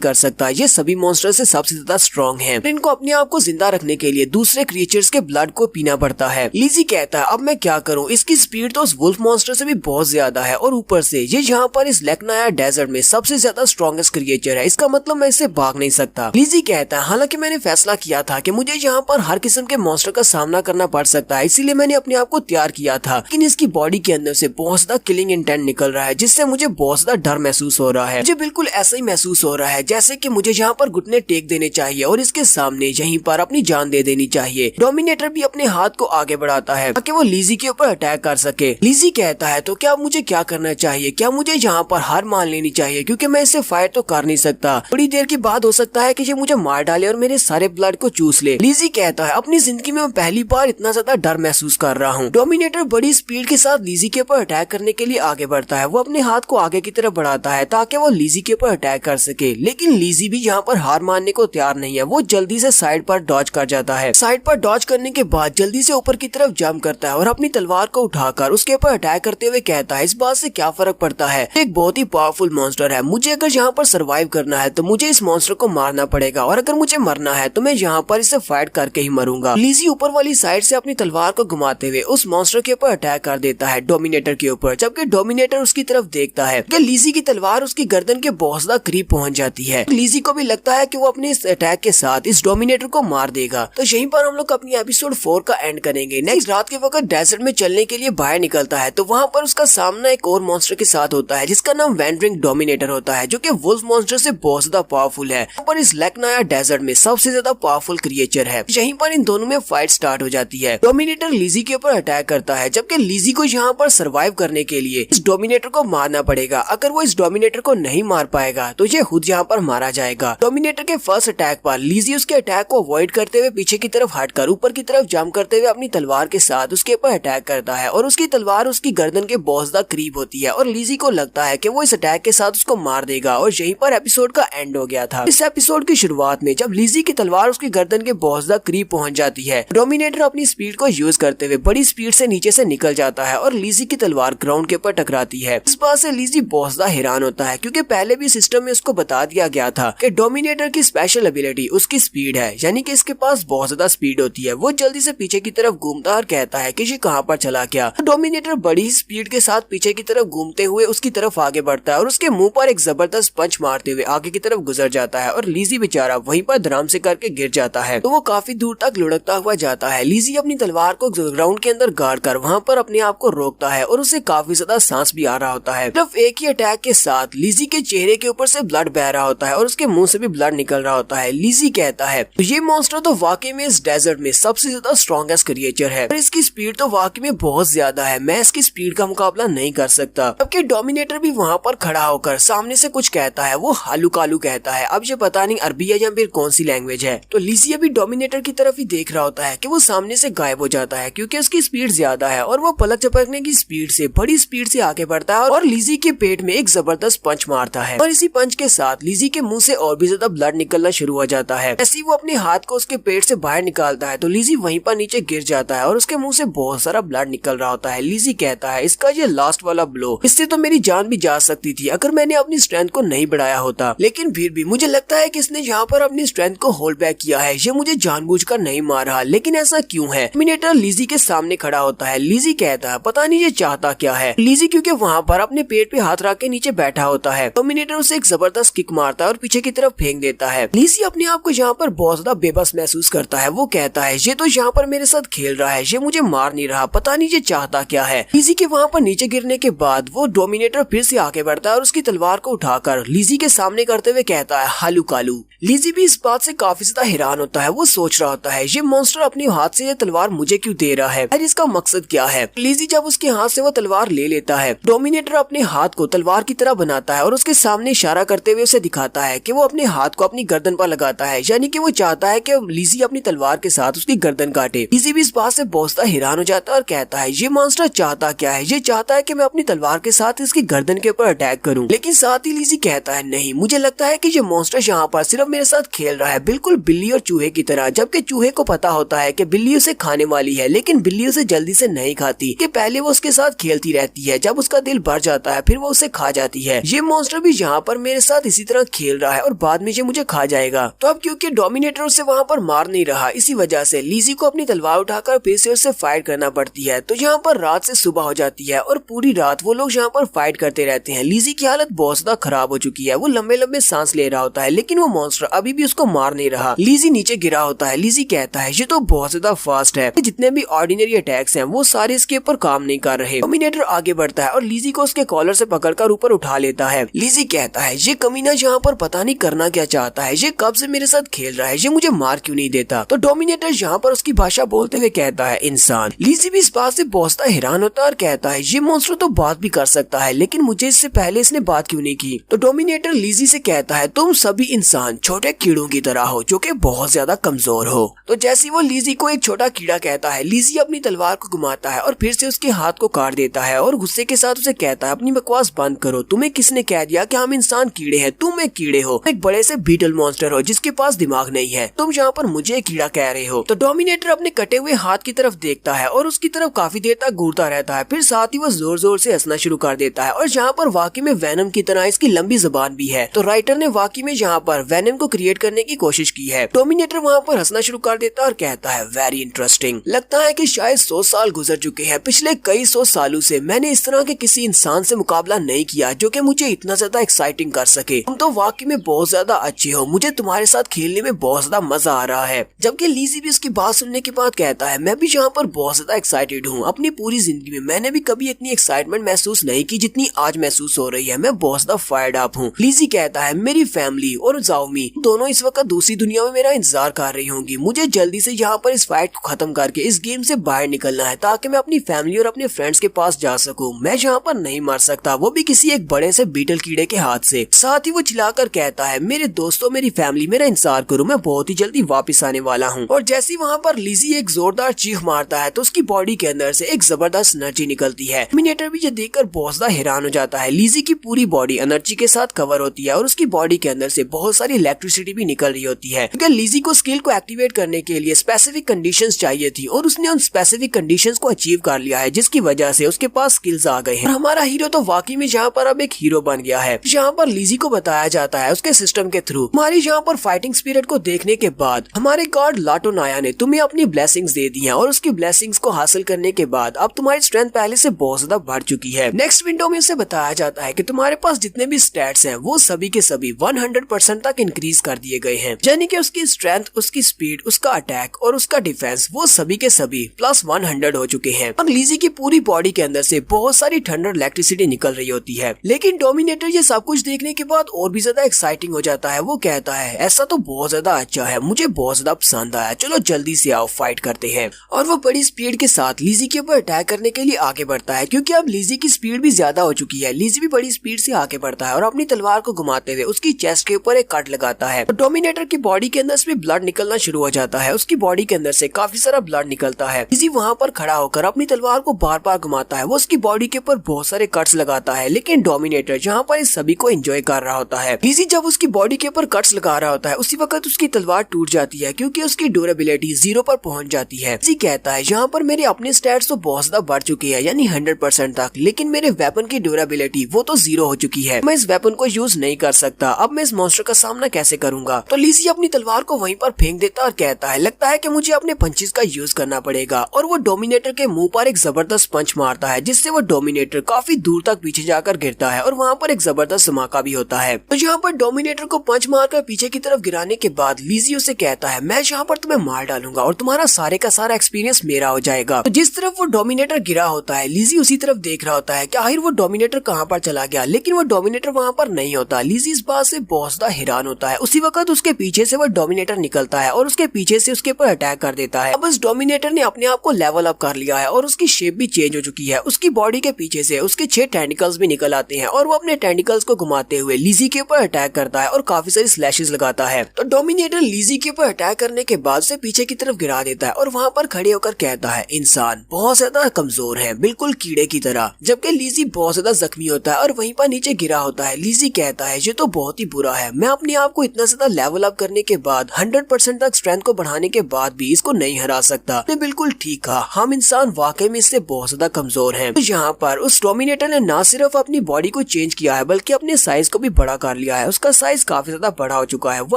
कर सकता। ये सभी मॉन्स्टर से सबसे ज्यादा स्ट्रॉन्ग है। इनको अपने आप को जिंदा रखने के लिए दूसरे क्रिएचर्स के ब्लड को पीना पड़ता है। लिजी कहता है अब मैं क्या करूँ, इसकी स्पीड तो उस वुल्फ मॉन्स्टर से भी बहुत ज्यादा है और ऊपर से ये यहाँ पर इस लेकनाया डेजर्ट में सबसे ज्यादा स्ट्रॉन्गेस्ट क्रिएचर है, इसका मतलब मैं इससे भाग नहीं सकता। लिजी कहता है हालांकि मैंने फैसला किया था कि मुझे यहाँ पर हर किस्म के मॉन्स्टर का सामना करना पड़ सकता है, इसीलिए मैंने अपने आप को तैयार किया था, लेकिन इसकी बॉडी के अंदर से बहुत ज्यादा किलिंग इंटेंट निकल रहा है जिससे मुझे बहुत ज्यादा डर महसूस हो रहा है। मुझे बिल्कुल ऐसा ही महसूस हो रहा है जैसे कि मुझे यहाँ पर घुटने टेक देने चाहिए और इसके सामने यहीं पर अपनी जान दे देनी चाहिए। डोमिनेटर भी अपने हाथ को आगे बढ़ाता है ताकि वो लिजी के ऊपर अटैक कर सके। लिजी कहता है तो क्या मुझे क्या करना चाहिए, क्या मुझे यहाँ पर हार मान लेनी चाहिए क्योंकि मैं इससे फाइट तो कर नहीं सकता, थोड़ी देर के बाद हो सकता है कि ये मुझे मार डाले और मेरे सारे ब्लड को चूस ले। लिजी कहता है अपनी जिंदगी में मैं पहली बार इतना ज्यादा डर महसूस कर रहा हूँ। डोमिनेटर बड़ी स्पीड के साथ लिजी के ऊपर अटैक करने के लिए आगे बढ़ता है। वो अपने हाथ को आगे की तरफ बढ़ाता है ताकि वो लिजी के ऊपर अटैक कर सके, लेकिन लिजी भी यहाँ पर हार मानने को तैयार नहीं है। वो जल्दी से साइड पर डॉज कर जाता है। साइड पर डॉज करने के बाद जल्दी से ऊपर की तरफ जंप करता है और अपनी तलवार को उठाकर उसके ऊपर अटैक करते हुए कहता है इस बात से क्या फर्क पड़ता है, एक बहुत ही पावरफुल मॉन्स्टर है, मुझे अगर यहाँ पर सर्वाइव करना है तो मुझे इस मॉन्स्टर को मारना पड़ेगा और अगर मुझे मरना है तो मैं यहाँ पर इसे फाइट करके ही मरूंगा। लिजी ऊपर वाली साइड से अपनी तलवार को घुमाते हुए उस मॉन्स्टर के ऊपर अटैक कर देता है, डोमिनेटर के ऊपर, जबकि डोमिनेटर उसकी तरफ देखता है कि लिजी की तलवार उसकी गर्दन के बहुत ज्यादा करीब पहुंच जाती है। लिजी को भी लगता है कि वो अपने इस अटैक के साथ इस डोमिनेटर को मार देगा। तो यहीं पर हम लोग अपनी एपिसोड 4 का एंड करेंगे। नेक्स्ट रात के वक्त डेजर्ट में चलने के लिए बाहर निकलता है तो वहाँ पर उसका सामना एक और मॉन्स्टर के साथ होता है जिसका नाम वैंडरिंग डोमिनेटर होता है जो कि वुल्फ मॉन्स्टर से बहुत ज्यादा पावरफुल है और इस लेकनाया डेजर्ट में सबसे ज्यादा पावरफुल क्रिएचर है। यहीं पर इन दोनों में फाइट स्टार्ट हो जाती है। डोमिनेटर लिजी के ऊपर अटैक करता है जबकि लिजी को यहाँ पर सर्वाइव करने के लिए इस डोमिनेटर को मारना पड़ेगा। अगर वो इस डोमिनेटर को नहीं मार पाएगा तो ये खुद यहाँ पर मारा जाएगा। डोमिनेटर के फर्स्ट अटैक पर लिजी उसके अटैक को अवॉइड करते हुए पीछे की तरफ हटकर ऊपर की तरफ जंप करते हुए अपनी तलवार के साथ उसके ऊपर अटैक करता है और उसकी तलवार उसकी गर्दन के बहुत ज्यादा करीब होती है और लिजी को लगता है कि वो इस अटैक के साथ उसको मार देगा और यहीं पर एपिसोड का एंड हो गया था। इस एपिसोड की शुरुआत में जब लिजी की तलवार उसकी गर्दन के बहुत ज्यादा करीब पहुंच जाती है, डोमिनेटर अपनी स्पीड को यूज करते हुए बड़ी स्पीड से नीचे से निकल जाता है और लिजी की तलवार ग्राउंड के ऊपर टकराती है। इस बात से लिजी बहुत ज्यादा हैरान होता है क्योंकि पहले भी सिस्टम में उसको बता दिया गया था कि डोमिनेटर की स्पेशल एबिलिटी उसकी स्पीड है, यानी कि इसके पास बहुत ज्यादा स्पीड होती है। वो जल्दी से पीछे की तरफ घूमता और कहता है कि ये कहाँ पर चला गया। डोमिनेटर बड़ी स्पीड के साथ पीछे की तरफ घूमते हुए उसकी तरफ आगे बढ़ता है और उसके मुंह पर एक जबरदस्त पंच मारते हुए आगे की तरफ गुजर जाता है और लिजी बेचारा वहीं पर धड़ाम से करके गिर जाता है। तो वो काफी दूर तक लुढ़कता हुआ जाता है। लिजी अपनी तलवार को ग्राउंड के अंदर गाड़ कर वहाँ पर अपने आप को रोकता है और उसे काफी ज्यादा सांस भी आ रहा होता है। सिर्फ एक ही अटैक के साथ लिजी के चेहरे के ऊपर से ब्लड बह रहा होता है और उसके मुंह से भी ब्लड निकल रहा होता है। लिजी कहता है ये मॉन्स्टर तो वाकई में इस डेजर्ट में सबसे ज्यादा स्ट्रॉन्गेस्ट क्रिएचर है और इसकी स्पीड तो वाकई में बहुत ज्यादा है, मैं इसकी स्पीड का मुकाबला नहीं कर सकता। जबकि डोमिनेटर भी वहाँ पर खड़ा होकर सामने से कुछ कहता है, वो हालू कालू कहता है। अब ये पता नहीं अरबी है या फिर कौन सी लैंग्वेज है। तो लिजी अभी डोमिनेटर की तरफ ही देख रहा होता है कि वो सामने से गायब हो जाता है क्योंकि उसकी स्पीड ज्यादा है और वो पलक झपकने की स्पीड से बड़ी स्पीड से आगे बढ़ता है और लिजी के पेट में एक जबरदस्त पंच मारता है और इसी पंच के साथ लिजी के मुंह से और भी ज्यादा ब्लड निकलना शुरू हो जाता है। ऐसे ही वो अपने हाथ को उसके पेट से बाहर निकालता है तो लिजी वहीं पर नीचे गिर जाता है और उसके मुंह से बहुत सारा ब्लड निकल रहा होता है। लिजी कहता है इसका ये लास्ट वाला ब्लो, इससे तो मेरी जान भी जा सकती थी अगर मैंने अपनी स्ट्रेंथ को नहीं बढ़ाया होता, लेकिन फिर भी मुझे लगता है कि इसने यहाँ पर अपनी स्ट्रेंथ को होल्ड बैक किया है, ये मुझे जानबूझकर नहीं मार रहा, लेकिन ऐसा क्यों है। डोमिनेटर लिजी के सामने खड़ा होता है। लिजी कहता है पता नहीं ये चाहता क्या है। लिजी क्योंकि वहाँ पर अपने पेट पे हाथ रख के नीचे बैठा होता है। डोमिनेटर उसे एक जबरदस्त किक मारता है और पीछे की तरफ फेंक देता है। लिजी अपने आप को यहाँ पर बहुत ज्यादा बेबस महसूस करता है। वो कहता है ये तो यहाँ पर मेरे साथ खेल रहा है, ये मुझे मार नहीं रहा, पता नहीं ये चाहता क्या है। लिजी के वहाँ पर नीचे गिरने के बाद वो डोमिनेटर फिर से आगे बढ़ता है और उसकी तलवार को उठाकर लिजी के सामने करते हुए कहता है हालू कालू। लिजी भी इस बात से काफी ज्यादा हैरान होता है। वो सोच रहा होता है ये मॉन्स्टर अपने हाथ से ये तलवार मुझे क्यों दे रहा है और इसका मकसद क्या है। लिजी जब उसके हाथ से वो तलवार ले लेता है, डोमिनेटर अपने हाथ को तलवार की तरह बनाता है और उसके सामने इशारा करते हुए उसे दिखाता है कि वो अपने हाथ को अपनी गर्दन पर लगाता है, यानी कि वो चाहता है कि लिजी अपनी तलवार के साथ उसकी गर्दन काटे। लिजी भी इस बात से बहुत ज्यादा हैरान हो जाता है और कहता है ये मॉन्स्टर चाहता क्या है। ये चाहता है कि मैं अपनी तलवार के साथ इसकी गर्दन के ऊपर अटैक करूं, लेकिन साथ ही लिजी कहता है नहीं, मुझे लगता है कि ये मॉन्स्टर यहाँ यहाँ पर सिर्फ मेरे साथ खेल रहा है, बिल्कुल बिल्ली और चूहे की तरह। जबकि चूहे को पता होता है कि बिल्ली उसे खाने वाली है, लेकिन बिल्ली उसे जल्दी से नहीं खाती कि पहले वो उसके साथ खेलती रहती है, जब उसका दिल भर जाता है फिर वो उसे खा जाती है। ये मॉन्स्टर भी यहाँ पर मेरे साथ इसी तरह खेल रहा है और बाद में ये मुझे खा जाएगा। तो अब क्योंकि डोमिनेटर उसे वहाँ पर मार नहीं रहा, इसी वजह से लिज़ी को अपनी तलवार उठाकर फिर से उससे फाइट करना पड़ती है। तो यहाँ पर रात से सुबह हो जाती है और पूरी रात वो लोग यहाँ पर फाइट करते रहते हैं। लिज़ी की हालत बहुत ज्यादा खराब हो चुकी है, वो लंबे लंबे सांस ले रहा होता है, लेकिन वो मॉन्स्टर अभी भी उसको मार नहीं रहा। लिज़ी नीचे गिरा होता है। लिज़ी कहता है ये तो बहुत ज्यादा फास्ट है, जितने भी ऑर्डिनरी अटैक्स हैं वो सारे इसके ऊपर काम नहीं कर रहे। डोमिनेटर आगे बढ़ता है और लिज़ी को उसके कॉलर से पकड़कर ऊपर उठा लेता है। लिज़ी कहता है ये कमीना यहाँ पर पता नहीं करना क्या चाहता है, ये कब से मेरे साथ खेल रहा है, ये मुझे मार क्यों नहीं देता। तो डोमिनेटर यहाँ पर उसकी भाषा बोलते हुए कहता है इंसान। लिज़ी भी इस बात से बहुत ज्यादा हैरान होता है और कहता है ये मॉन्स्टर तो बात भी कर सकता है, लेकिन मुझे इससे पहले इसने बात क्यों नहीं की। तो डोमिनेटर लिज़ी से कहता है तुम सभी इंसान छोटे कीड़ों की तरह हो जो कि बहुत ज्यादा कमजोर हो। तो जैसे वो लिज़ी को एक छोटा कीड़ा कहता है, लिज़ी अपनी तलवार को घुमाता है और फिर से उसके हाथ को काट देता है और गुस्से के साथ उसे कहता है अपनी बकवास बंद करो, तुम्हें किसने कह दिया कि हम इंसान कीड़े हैं, तुम एक कीड़े हो, एक बड़े से बीटल मॉन्स्टर हो जिसके पास दिमाग नहीं है, तुम यहाँ पर मुझे एक कीड़ा कह रहे हो। तो डोमिनेटर अपने कटे हुए हाथ की तरफ देखता है और उसकी तरफ काफी देर तक घूरता रहता है, फिर साथ ही वो जोर जोर से हंसना शुरू कर देता है और यहाँ पर वाकई में वेनम की तरह इसकी लंबी जुबान भी है। तो राइटर ने वाकई में यहाँ पर वेनम को क्रिएट करने की कोशिश की है। डोमिनेटर वहाँ पर हंसना शुरू कर देता है और कहता है वेरी इंटरेस्टिंग, लगता है कि शायद 100 साल गुजर चुके हैं, पिछले कई 100 सालों से मैंने इस तरह के किसी इंसान से मुकाबला नहीं किया जो कि मुझे इतना ज्यादा एक्साइटिंग कर सके। तुम तो वाकई में बहुत ज्यादा अच्छे हो, मुझे तुम्हारे साथ खेलने में बहुत ज्यादा मजा आ रहा है। जबकि लिज़ी भी उसकी बात सुनने के बाद कहता है मैं भी यहाँ पर बहुत ज्यादा एक्साइटेड हूँ, अपनी पूरी जिंदगी में मैंने भी कभी इतनी एक्साइटमेंट महसूस नहीं की जितनी आज महसूस हो रही है, मैं बहुत ज्यादा फायर्ड अप हूँ। लिज़ी कहता है मेरी फैमिली और जाओमी दोनों इस वक्त दूसरी दुनिया में मेरा इंतजार कर रही होंगी, मुझे जल्दी से यहाँ पर इस फाइट को खत्म करके इस गेम से बाहर निकलना है ताकि मैं अपनी फैमिली और अपने फ्रेंड्स के पास जा सकूं। मैं यहाँ पर नहीं मर सकता, वो भी किसी एक बड़े से बीटल कीड़े के हाथ से। साथ ही वो चिल्लाकर कहता है मेरे दोस्तों मेरी फैमिली मेरा इंतजार करो, मैं बहुत ही जल्दी वापस आने वाला हूँ। और जैसे वहाँ पर लिज़ी एक जोरदार चीख मारता है तो उसकी बॉडी के अंदर से एक जबरदस्त एनर्जी निकलती है। डोमिनेटर भी ये देखकर बहुत ज्यादा हैरान हो जाता है। लिज़ी की पूरी बॉडी एनर्जी के साथ कवर होती है और उसकी बॉडी के अंदर से बहुत सारी इलेक्ट्रिसिटी भी निकल रही होती है, क्योंकि लिज़ी को स्किल को एक्टिवेट करने के लिए स्पेसिफिक कंडीशंस चाहिए थी और उसने उन स्पेसिफिक कंडीशंस को अचीव कर लिया है, जिसकी वजह से उसके पास स्किल्स आ गए हैं। और हमारा हीरो तो वाकई में यहाँ पर अब एक हीरो बन गया है। यहाँ पर लिज़ी को बताया जाता है उसके सिस्टम के थ्रू हमारी यहाँ पर फाइटिंग स्पिरिट को देखने के बाद हमारे गॉड लाटोनाया ने तुम्हें अपनी ब्लेसिंग्स दे दी हैं और उसकी ब्लेसिंग्स को हासिल करने के बाद अब तुम्हारी स्ट्रेंथ पहले से बहुत ज्यादा बढ़ चुकी है। नेक्स्ट विंडो में उसे बताया जाता है कि तुम्हारे पास जितने भी स्टैट्स हैं वो सभी के सभी 100% तक इंक्रीज कर दिए गए हैं, यानी कि उसकी स्ट्रेंथ, उसकी स्पीड, उसका अटैक और उसका डिफेंस वो सभी के सभी +100 हो चुके हैं। अब लिज़ी की पूरी बॉडी के अंदर से बहुत सारी ठंडर इलेक्ट्रिसिटी निकल रही होती है, लेकिन डोमिनेटर ये सब कुछ देखने के बाद और भी ज्यादा एक्साइटिंग हो जाता है। वो कहता है ऐसा तो बहुत ज्यादा अच्छा है, मुझे बहुत ज्यादा पसंद आया, चलो जल्दी से आओ फाइट करते हैं। और वो बड़ी स्पीड के साथ लिज़ी के ऊपर अटैक करने के लिए आगे बढ़ता है, क्योंकि अब लिज़ी की स्पीड भी ज्यादा हो चुकी है। लिज़ी भी बड़ी स्पीड से आगे बढ़ता है और अपनी तलवार को घुमाते हुए उसकी चेस्ट के ऊपर एक कट लगाता है। तो डोमिनेटर की बॉडी के अंदर से ब्लड निकलना शुरू हो जाता है, उसकी बॉडी के अंदर से काफी सारा ब्लड निकलता है। लिज़ी वहाँ पर खड़ा होकर अपनी तलवार को बार बार घुमाता है, वो उसकी बॉडी के ऊपर बहुत सारे कट्स लगाता है, लेकिन डोमिनेटर जहाँ पर इस सभी को एंजॉय कर रहा होता है। लिज़ी जब उसकी बॉडी के ऊपर कट्स लगा रहा होता है उसी वक्त उसकी तलवार टूट जाती है, क्योंकि उसकी ड्यूरेबिलिटी 0 पर पहुंच जाती है। लिज़ी कहता है यहाँ पर मेरे अपने स्टैट्स तो बहुत ज्यादा बढ़ चुके हैं, यानी 100% तक, लेकिन मेरे वेपन की ड्यूरेबिलिटी वो तो 0 हो चुकी है, मैं इस वेपन को यूज नहीं कर सकता, अब मैं इस मॉन्स्टर का सामना कैसे करूंगा। तो लिज़ी अपनी तलवार को वहीं पर फेंक देता और कहता है लगता है कि मुझे अपने पंचेस का यूज करना पड़ेगा, और वो डोमिनेटर के मुंह पर एक जबरदस्त पंच मारता है, जिससे वो डोमिनेटर काफी दूर तक पीछे जाकर गिरता है और वहाँ पर एक जबरदस्त धमाका भी होता है। तो यहाँ पर डोमिनेटर को पंच मारकर पीछे की तरफ गिराने के बाद लिज़ी उसे कहता है मैं यहाँ पर तुम्हें मार डालूंगा और तुम्हारा सारे का सारा एक्सपीरियंस मेरा हो जाएगा। तो जिस तरफ वो डोमिनेटर गिरा होता है लिज़ी उसी तरफ देख रहा होता है कि आखिर वो डोमिनेटर कहाँ पर चला गया, लेकिन वो डोमिनेटर वहाँ पर नहीं होता। लिज़ी इस बात से बहुत ज्यादा हैरान होता है। उसी वक्त उसके पीछे से वो डोमिनेटर निकलता है और उसके पीछे से उसके ऊपर अटैक कर देता है। अब उस डोमिनेटर ने अपने आप को लेवल अप कर लिया है और उसकी शेप भी चेंज हो चुकी है। उसकी बॉडी के पीछे से उसके 6 टेंटिकल्स भी निकल आते हैं और वो अपने टेंटिकल्स को घुमाते हुए लिज़ी के ऊपर अटैक करता है और काफी सारी स्लैशेस लगाता है। तो डोमिनेटर लिज़ी के ऊपर अटैक करने के बाद से पीछे की तरफ गिरा देता है और वहाँ पर खड़े होकर कहता है इंसान बहुत ज्यादा कमजोर है, बिल्कुल कीड़े की तरह। जबकि लिज़ी बहुत ज्यादा जख्मी होता है और वहीं पर नीचे गिरा होता है। लिज़ी कहता है ये तो बहुत ही बुरा है, मैं अपने आप को इतना ज्यादा लेवल अप करने के बाद 100% तक स्ट्रेंथ को बढ़ाने के बाद भी इसको नहीं हरा सकता। तो बिल्कुल ठीक कहा, हम इंसान वाकई में इससे बहुत ज्यादा कमजोर हैं। तो यहाँ पर उस डोमिनेटर ने ना सिर्फ अपनी बॉडी को चेंज किया है बल्कि अपने साइज को भी बड़ा कर लिया है। उसका साइज काफी ज्यादा बड़ा हो चुका है। वो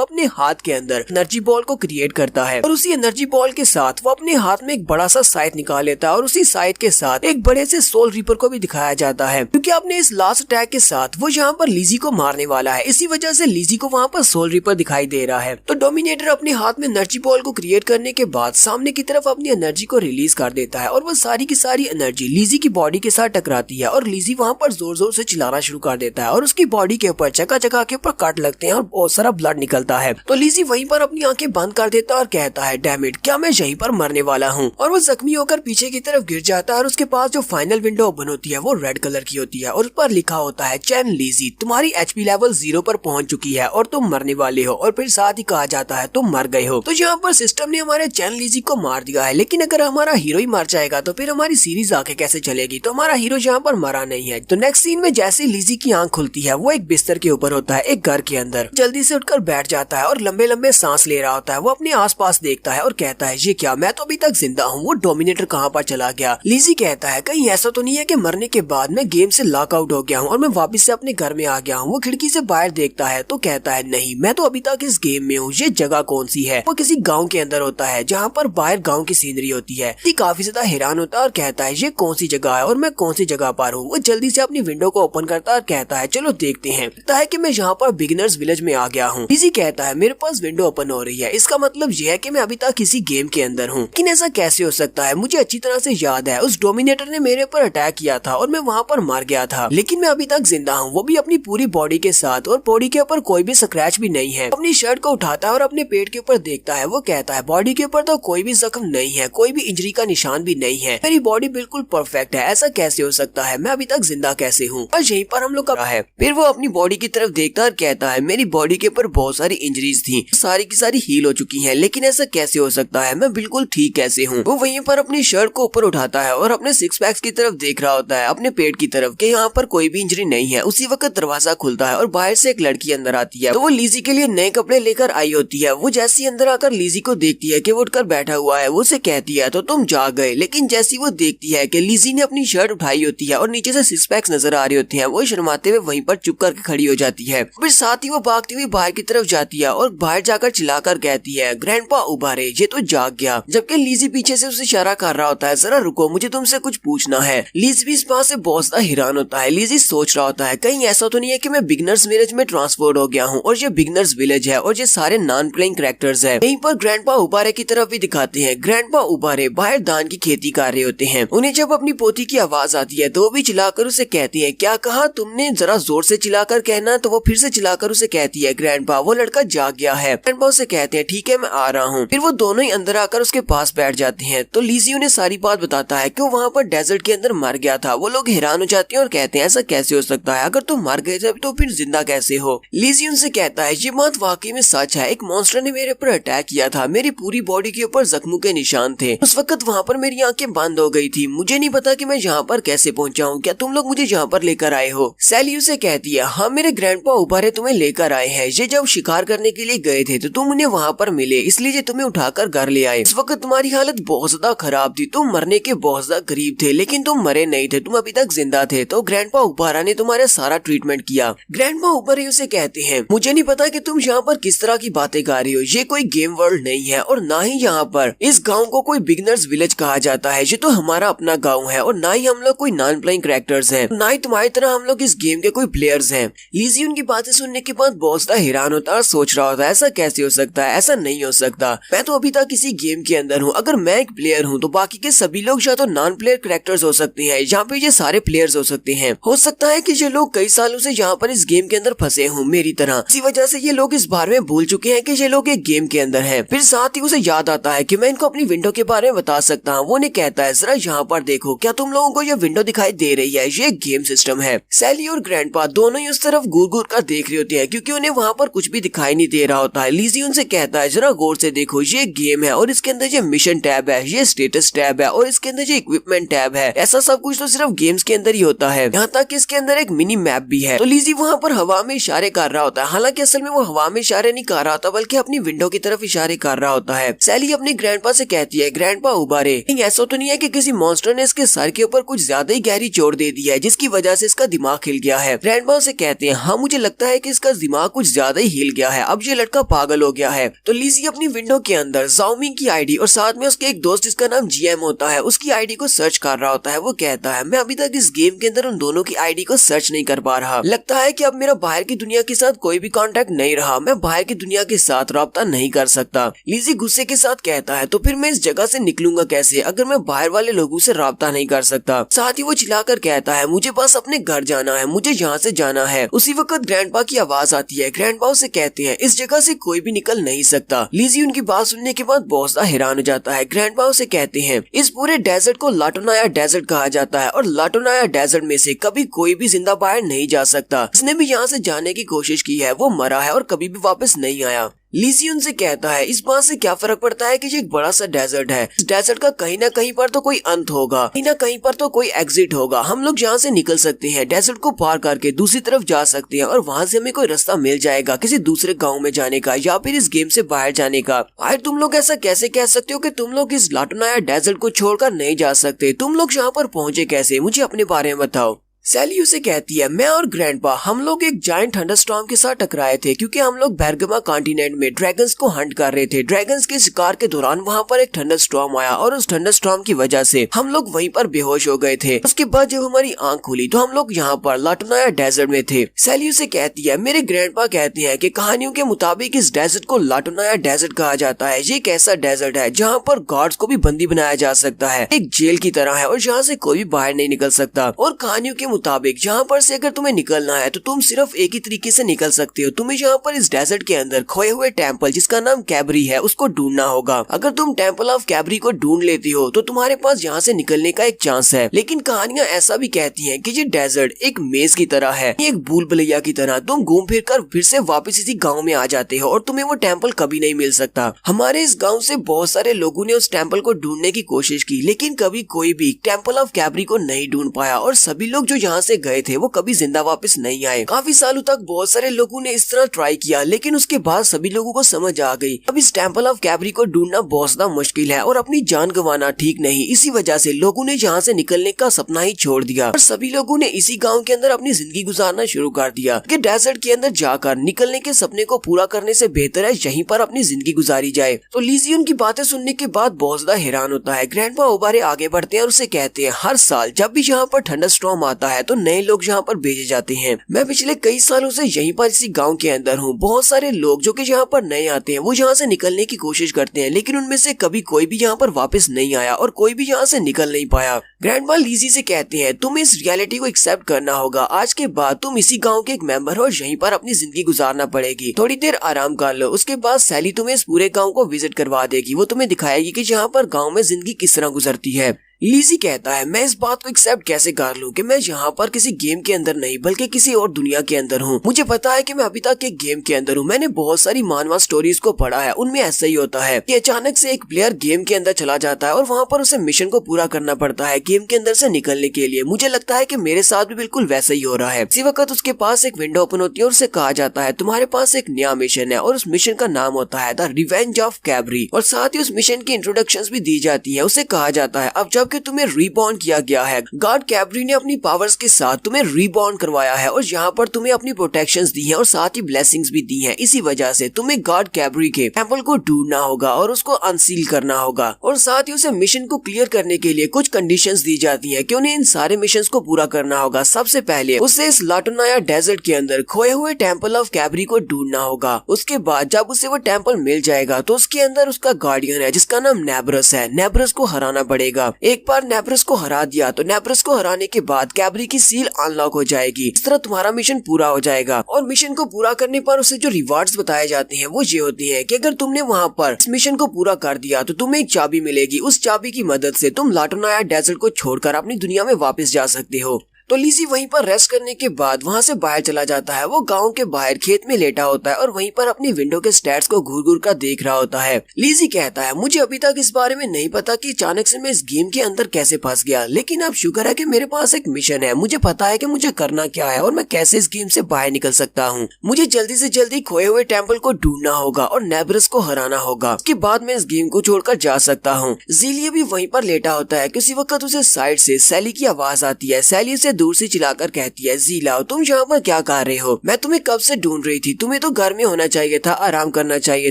अपने हाथ के अंदर एनर्जी बॉल को क्रिएट करता है और उसी एनर्जी बॉल के साथ वो अपने हाथ में एक बड़ा सा साइट निकाल लेता है और उसी साइट के साथ एक बड़े से सोल रीपर को भी दिखाया जाता है, क्योंकि अपने इस लास्ट अटैक के साथ वो यहाँ पर लिजी को मारने वाला है। इसी वजह से लिजी को वहाँ पर सोल रीपर दिखाई दे रहा है। तो डोमिनेटर अपने हाथ में एनर्जी बॉल को क्रिएट करने के बाद सामने की तरफ अपनी एनर्जी को रिलीज कर देता है और वो सारी की सारी एनर्जी लिजी की बॉडी के साथ टकराती है और लिजी वहाँ पर जोर जोर से चिल्लाना शुरू कर देता है और उसकी बॉडी के ऊपर जगह जगह के ऊपर कट लगते हैं और बहुत सारा ब्लड निकलता है। तो लिजी वहीं पर अपनी आंखें बंद कर देता है और कहता है, डैम इट, क्या मैं यहीं पर मरने वाला हूँ? और वो जख्मी होकर पीछे की तरफ गिर जाता है और उसके पास जो फाइनल विंडो ओपन होती है वो रेड कलर की होती है और उस पर लिखा होता है, चैन लिजी, तुम्हारी एचपी लेवल 0 पर पहुंच चुकी है और तुम मरने वाले हो। और फिर साथ ही कहा जाता है, तुम मर गए हो। तो यहाँ पर सिस्टम ने हमारे चैन लिजी को मार दिया है, लेकिन अगर हमारा हीरो ही मर जाएगा तो फिर हमारी सीरीज आगे कैसे चलेगी? तो हमारा हीरो यहाँ पर मरा नहीं है। तो नेक्स्ट सीन में जैसे लिजी की आंख खुलती है वो एक बिस्तर के ऊपर होता है, एक घर के अंदर। जल्दी से उठकर बैठ जाता है और लंबे लंबे सांस ले रहा होता है। वो अपने आसपास देखता है और कहता है, ये क्या, मैं तो अभी तक जिंदा हूँ, वो डोमिनेटर कहाँ पर चला गया? लिजी कहता है, कहीं ऐसा तो नहीं है कि मरने के बाद मैं गेम से लॉक आउट हो गया हूँ और मैं वापस से अपने घर में आ गया हूँ? वो खिड़की से बाहर देखता है तो कहता है, नहीं, मैं तो अभी तक इस गेम में हूँ। ये जगह कौन सी है? वो किसी गाँव के अंदर होता है जहाँ पर बाहर गाँव की सीनरी होती है। काफी ज्यादा हैरान होता है और कहता है, ये कौन सी जगह है और मैं कौन सी जगह पर हूँ? वो जल्दी से अपनी विंडो को ओपन करता है और कहता है, चलो देखते हैं। लगता है कि मैं यहाँ पर बिगिनर्स विलेज में आ गया हूँ। लिजी कहता है, मेरे पास विंडो ओपन हो रही है, इसका मतलब यह है कि मैं अभी तक किसी गेम के अंदर हूँ। लेकिन ऐसा कैसे हो सकता है? मुझे अच्छी तरह से याद है उस डोमिनेटर ने मेरे पर अटैक किया था और मैं वहाँ पर मर गया था, लेकिन मैं अभी तक जिंदा हूँ, वो भी अपनी पूरी बॉडी के साथ, और बॉडी के ऊपर कोई भी स्क्रैच भी नहीं है। अपनी शर्ट को उठाता है और अपने पेट के ऊपर देखता है। वो कहता है, बॉडी के ऊपर तो कोई भी जख्म नहीं है, कोई भी इंजरी का निशान भी नहीं है, मेरी बॉडी बिल्कुल परफेक्ट है। ऐसा कैसे हो सकता है? मैं अभी तक जिंदा कैसे हूँ? और यहीं पर हम लोग का है। फिर वो अपनी बॉडी की तरफ देखता है और कहता है, मेरी बॉडी के ऊपर बहुत सारी इंजरीज थी, सारी की सारी हील हो चुकी हैं, लेकिन ऐसा कैसे हो सकता है? मैं बिल्कुल ठीक कैसे हूँ? वो वहीं पर अपनी शर्ट को ऊपर उठाता है और अपने सिक्स पैक्स की तरफ देख रहा होता है, अपने पेट की तरफ, कि यहाँ पर कोई भी इंजरी नहीं है। उसी वक्त दरवाजा खुलता है और बाहर से एक लड़की अंदर आती है। तो वो लिजी के लिए नए कपड़े लेकर आई होती है। वो जैसी अंदर आकर लिजी को देखती है कि वो उठकर बैठा हुआ है, वो उसे कहती है, तो तुम जाग गए। लेकिन जैसी वो देखती है कि लिजी ने अपनी शर्ट उठाई होती है और नीचे से सिक्स पैक्स नजर आ रहे होते हैं, वो शर्माते हुए वहीं पर चुप करके खड़ी हो जाती है। फिर साथ ही वो भागती हुई बाहर की तरफ जाती है और बाहर जाकर चिल्लाकर कहती है, ग्रैंडपा उबारे, ये तो जाग गया। जबकि लिजी पीछे से उसे इशारा कर रहा होता है, जरा रुको, मुझे तुमसे कुछ पूछना है। लिजी भी इस बात से बहुत ज्यादा हैरान होता है। लिजी सोच रहा होता है, कहीं ऐसा तो नहीं है कि मैं बिगनर्स विलेज में ट्रांसफर हो गया हूँ और ये बिगनर्स विलेज है और ये सारे नॉन प्लेइंग कैरेक्टर्स है। यहीं पर ग्रैंडपा उबारे की तरफ भी दिखाते हैं। ग्रैंडपा उबारे बाहर धान की खेती कर रहे होते हैं। उन्हें जब अपनी पोती की आवाज आती है तो वो भी चिल्लाकर उसे कहती है, क्या कहा तुमने? जरा जोर से चिल्लाकर कहना। तो वो फिर से चिल्लाकर उसे कहती है, ग्रैंडपा, वो लड़का जाग गया है। ग्रैंडपा उसे कहते हैं, ठीक है, मैं आ रहा हूँ। फिर वो दोनों ही अंदर आकर उसके पास बैठ जाते हैं। तो लिजी उन्हें सारी बात बताता है कि वो वहाँ पर डेजर्ट के अंदर मर गया था। वो लोग हैरान हो जाते हैं और कहते हैं, ऐसा कैसे हो सकता है? अगर तुम मर गए थे तो फिर जिंदा कैसे हो? लिजी उनसे कहता है, ये बात वाकई में सच है, एक मॉन्स्टर ने मेरे पर अटैक किया था, मेरी पूरी बॉडी के ऊपर जख्मों के निशान थे। उस वक्त वहाँ पर मेरी आंखें बंद हो गई थी, मुझे नहीं पता कि मैं यहाँ पर कैसे पहुँचा हूँ। क्या तुम लोग मुझे यहाँ पर लेकर आए हो? सैली उसे कहती है, हाँ, मेरे ग्रैंडपा उबारे तुम्हें लेकर आए हैं। ये जब शिकार करने के लिए गए थे तो तुम उन्हें वहाँ पर मिले, इसलिए ये तुम्हें उठाकर घर ले आए। इस वक्त तुम्हारी हालत बहुत ज्यादा खराब थी, तुम मरने के बहुत ज्यादा करीब थे, लेकिन तुम मरे नहीं थे, तुम अभी तक जिंदा थे। तो ग्रैंडपा उबारा ने तुम्हारा सारा ट्रीटमेंट किया। ग्रैंडपा उबारे उसे कहते हैं, मुझे नहीं पता कि तुम यहाँ पर किस तरह की बातें कर रही हो, ये कोई गेम वर्ल्ड नहीं है और ना ही यहाँ पर इस गाँव को कोई बिगनर्स विलेज कहा जाता है। ये तो हमारा अपना गाँव है और ना ही हम लोग कोई नॉन प्लेइंग कैरेक्टर्स हैं, ना ही तुम्हारी तरह हम लोग इस गेम के कोई प्लेयर्स हैं। लिजी उनकी बातें सुनने के बाद बहुत ज्यादा हैरान होता है और सोच रहा होता है, ऐसा कैसे हो सकता है? ऐसा नहीं हो सकता, मैं तो अभी तक किसी गेम के अंदर हूँ। अगर मैं एक प्लेयर हूँ तो बाकी के सभी लोग या तो नॉन प्लेयर कैरेक्टर्स हो सकते हैं, यहाँ पे ये सारे प्लेयर्स हो सकते हैं। हो सकता है कि ये लोग कई सालों से यहाँ पर इस गेम के अंदर फंसे हूँ मेरी तरह, इसी वजह से ये लोग इस बारे में भूल चुके हैं कि ये लोग एक गेम के अंदर हैं। फिर साथ ही उसे याद आता है कि मैं इनको अपनी विंडो के बारे में बता सकता हूँ। वो उन्हें कहता है, जरा यहाँ पर देखो, क्या तुम लोगों को ये विंडो दिखाई दे रही है? ये गेम सिस्टम है। सैली और ग्रैंडपा दोनों ही उस तरफ घूर घूर कर देख रहे होते हैं क्योंकि उन्हें वहाँ पर कुछ भी दिखाई नहीं दे रहा होता है। लिजी उनसे कहता है, जरा गौर से देखो, ये गेम है और इसके अंदर ये मिशन टैब है, ये स्टेटस टैब है और इसके अंदर ये इक्विपमेंट टैब है। ऐसा सब कुछ तो सिर्फ गेम्स के अंदर ही होता है, यहाँ तक इसके अंदर एक मिनी मैप भी है। तो लिजी वहाँ पर हवा में इशारे कर रहा होता है। हालांकि असल में वो हवा में इशारे नहीं कर रहा होता बल्कि अपनी विंडो की तरफ इशारे कर रहा होता है। सैली अपने ग्रैंडपा से कहती है, ग्रैंडपा उबारे, ऐसा तो नहीं है कि किसी मॉन्स्टर ने इसके सर के ऊपर कुछ ज्यादा ही गहरी चोट दे दी है जिसकी वजह से इसका दिमाग हिल गया है। ग्रैंडपा से कहते हैं, हाँ मुझे लगता है कि इसका दिमाग कुछ ज्यादा ही हिल गया है, अब ये लड़का पागल हो गया है। तो लिजी अपनी विंडो के अंदर जाओमिंग की आईडी और साथ में उसके एक दोस्त जिसका नाम जीएम होता है उसकी आईडी को सर्च कर रहा होता है। वो कहता है, मैं अभी तक इस गेम के अंदर उन दोनों की आईडी को सर्च नहीं कर पा रहा, लगता है कि अब मेरा बाहर की दुनिया के साथ कोई भी कांटेक्ट नहीं रहा, मैं बाहर की दुनिया के साथ राब्ता नहीं कर सकता। लिजी गुस्से के साथ कहता है, तो फिर मैं इस जगह से निकलूंगा कैसे अगर मैं बाहर वाले लोगों से राब्ता नहीं कर सकता। साथ ही वो चिल्लाकर कहता है, मुझे बस अपने घर जाना है, मुझे यहाँ से जाना है। उसी वक्त ग्रैंडपा की आवाज आती है। ग्रैंडपा उसे कहते हैं, इस जगह से कोई भी निकल नहीं सकता। लिजी उनकी बात सुनने के बाद बहुत ज्यादा हैरान हो जाता है। ग्रैंडपा उसे कहते हैं, इस पूरे डेजर्ट को लाटोनाया डेजर्ट कहा जाता है और लाटोनाया डेजर्ट में से कभी कोई भी जिंदा बाहर नहीं जा सकता। इसने भी यहाँ से जाने की कोशिश की है, वो मरा है और कभी भी वापस नहीं आया। लिजी उनसे कहता है, इस बात से क्या फर्क पड़ता है कि ये एक बड़ा सा डेजर्ट है, इस डेजर्ट का कहीं ना कहीं पर तो कोई अंत होगा, कहीं ना कहीं पर तो कोई एग्जिट होगा, हम लोग यहाँ से निकल सकते हैं, डेजर्ट को पार करके दूसरी तरफ जा सकते हैं और वहाँ से हमें कोई रास्ता मिल जाएगा किसी दूसरे गाँव में जाने का या फिर इस गेम से बाहर जाने का। आखिर तुम लोग ऐसा कैसे कह सकते हो कि तुम लोग इस लाटोनाया डेजर्ट को छोड़कर नहीं जा सकते, तुम लोग यहाँ पर पहुँचे कैसे, मुझे अपने बारे में बताओ। सैली उसे कहती है, मैं और ग्रैंडपा हम लोग एक जायंट थंडरस्टॉर्म के साथ टकराए थे क्योंकि हम लोग बेरगमा कॉन्टिनेंट में ड्रैगन्स को हंट कर रहे थे। ड्रैगन्स के शिकार के दौरान वहाँ पर एक थंडरस्टॉर्म आया और उस थंडरस्टॉर्म की वजह से हम लोग वहीं पर बेहोश हो गए थे। उसके बाद जब हमारी आंख खुली तो हम लोग यहाँ पर लाटोनाया डेजर्ट में थे। सैली उसे कहती है, मेरे ग्रैंडपा कहते हैं कि कहानियों के मुताबिक इस डेजर्ट को लाटोनाया डेजर्ट कहा जाता है। ये एक ऐसा डेजर्ट है जहाँ पर गॉड्स को भी बंदी बनाया जा सकता है, एक जेल की तरह है और जहाँ से कोई भी बाहर नहीं निकल सकता। और कहानियों के मुताबिक जहाँ से अगर तुम्हें निकलना है तो तुम सिर्फ एक ही तरीके से निकल सकते हो, तुम्हें यहाँ पर इस डेजर्ट के अंदर खोए हुए टेम्पल जिसका नाम कैबरी है उसको ढूंढना होगा। अगर तुम टेम्पल ऑफ कैबरी को ढूंढ लेती हो तो तुम्हारे पास यहाँ से निकलने का एक चांस है। लेकिन कहानियां ऐसा भी कहती हैं कि ये डेजर्ट एक मेज की तरह है, एक भूल भुलैया की तरह, तुम घूम फिर कर फिर से वापस इसी गाँव में आ जाते हो और तुम्हें वो टेम्पल कभी नहीं मिल सकता। हमारे इस गाँव से बहुत सारे लोगों ने उस टेम्पल को ढूंढने की कोशिश की लेकिन कभी कोई भी टेम्पल ऑफ कैबरी को नहीं ढूंढ पाया और सभी लोग जो यहाँ से गए थे वो कभी जिंदा वापस नहीं आए। काफी सालों तक बहुत सारे लोगों ने इस तरह ट्राई किया लेकिन उसके बाद सभी लोगों को समझ आ गई अब इस टेम्पल ऑफ कैबरी को ढूंढना बहुत ज्यादा मुश्किल है और अपनी जान गंवाना ठीक नहीं। इसी वजह से लोगों ने यहाँ से निकलने का सपना ही छोड़ दिया और सभी लोगों ने इसी गाँव के अंदर अपनी जिंदगी गुजारना शुरू कर दिया कि डेजर्ट के अंदर जाकर निकलने के सपने को पूरा करने से बेहतर है यहीं पर अपनी जिंदगी गुजारी जाए। तो लिजी उनकी बातें सुनने के बाद बहुत ज्यादा हैरान होता है। ग्रैंडपा उबारे आगे बढ़ते हैं और उसे कहते हैं, हर साल जब भी यहाँ पर थंडरस्टॉर्म आता है तो नए लोग यहाँ पर भेजे जाते हैं। मैं पिछले कई सालों से यहीं पर इसी गांव के अंदर हूँ। बहुत सारे लोग जो कि यहाँ पर नए आते हैं वो यहाँ से निकलने की कोशिश करते हैं लेकिन उनमें से कभी कोई भी यहाँ पर वापस नहीं आया और कोई भी यहाँ से निकल नहीं पाया। ग्रैंडपा लिजी से कहते हैं, तुम्हें इस रियलिटी को एक्सेप्ट करना होगा, आज के बाद तुम इसी गाँव के एक मेंबर हो और यहीं पर अपनी जिंदगी गुजारना पड़ेगी, थोड़ी देर आराम कर लो। उसके बाद सैली तुम्हें इस पूरे गाँव को विजिट करवा देगी, वो तुम्हें दिखाएगी कि यहाँ पर गाँव में जिंदगी किस तरह गुजरती है। लिजी कहता है, मैं इस बात को एक्सेप्ट कैसे कर लूं कि मैं यहाँ पर किसी गेम के अंदर नहीं बल्कि किसी और दुनिया के अंदर हूँ। मुझे पता है कि मैं अभी तक एक गेम के अंदर हूँ। मैंने बहुत सारी मानवा स्टोरीज को पढ़ा है, उनमें ऐसा ही होता है कि अचानक से एक प्लेयर गेम के अंदर चला जाता है और वहाँ पर उसे मिशन को पूरा करना पड़ता है गेम के अंदर से निकलने के लिए। मुझे लगता है कि मेरे साथ भी बिल्कुल वैसा ही हो रहा है। इसी वक्त उसके पास एक विंडो ओपन होती है और उसे कहा जाता है, तुम्हारे पास एक नया मिशन है और उस मिशन का नाम होता है द रिवेंज ऑफ कैबरी और साथ ही उस मिशन की इंट्रोडक्शंस भी दी जाती है। उसे कहा जाता है, अब जबकि तुम्हें रीबॉर्न किया गया है, गॉड कैबरी ने अपनी पावर्स के साथ तुम्हें रीबॉर्न करवाया है और यहाँ पर तुम्हें अपनी प्रोटेक्शंस दी हैं और साथ ही ब्लेसिंग्स भी दी हैं। इसी वजह से तुम्हें गॉड कैबरी के टेम्पल को ढूंढना होगा और उसको अनसील करना होगा और साथ ही उसे मिशन को क्लियर करने के लिए कुछ कंडीशंस दी जाती हैं कि उन्हें इन सारे मिशंस को पूरा करना होगा। सबसे पहले उसे इस लाटोनाया डेजर्ट के अंदर खोए हुए टेम्पल ऑफ कैबरी को ढूंढना होगा। उसके बाद जब उसे वो टेम्पल मिल जाएगा तो उसके अंदर उसका गार्डियन है जिसका नाम नेब्रस है, नेब्रस को हराना पड़ेगा। एक बार नेब्रस को हरा दिया तो नेब्रस को हराने के बाद कैबरी की सील अनलॉक हो जाएगी। इस तरह तुम्हारा मिशन पूरा हो जाएगा और मिशन को पूरा करने पर उसे जो रिवार्ड्स बताए जाते हैं वो ये होती हैं कि अगर तुमने वहाँ पर इस मिशन को पूरा कर दिया तो तुम्हें एक चाबी मिलेगी। उस चाबी की मदद से तुम लाटोनाया डेजर्ट को छोड़कर अपनी दुनिया में वापस जा सकते हो। तो लीजी वहीं पर रेस्ट करने के बाद वहाँ से बाहर चला जाता है। वो गाँव के बाहर खेत में लेटा होता है और वहीं पर अपनी विंडो के स्टैट्स को घूर घूर कर देख रहा होता है। लीजी कहता है मुझे अभी तक इस बारे में नहीं पता कि अचानक से मैं इस गेम के अंदर कैसे फंस गया, लेकिन अब शुक्र है कि मेरे पास एक मिशन है। मुझे पता है कि मुझे करना क्या है और मैं कैसे इस गेम से बाहर निकल सकता हूँ। मुझे जल्दी से जल्दी खोए हुए टेम्पल को ढूंढना होगा और नेबरस को हराना होगा। उसके बाद मैं इस गेम को छोड़कर जा सकता हूँ। जीलिया भी वहीं पर लेटा होता है कि उसी वक्त उसे साइड से सैली की आवाज आती है। सैली उसे दूर से चिल्लाकर कहती है, जीला तुम यहाँ पर क्या कर रहे हो? मैं तुम्हें कब से ढूंढ रही थी। तुम्हें तो घर में होना चाहिए था, आराम करना चाहिए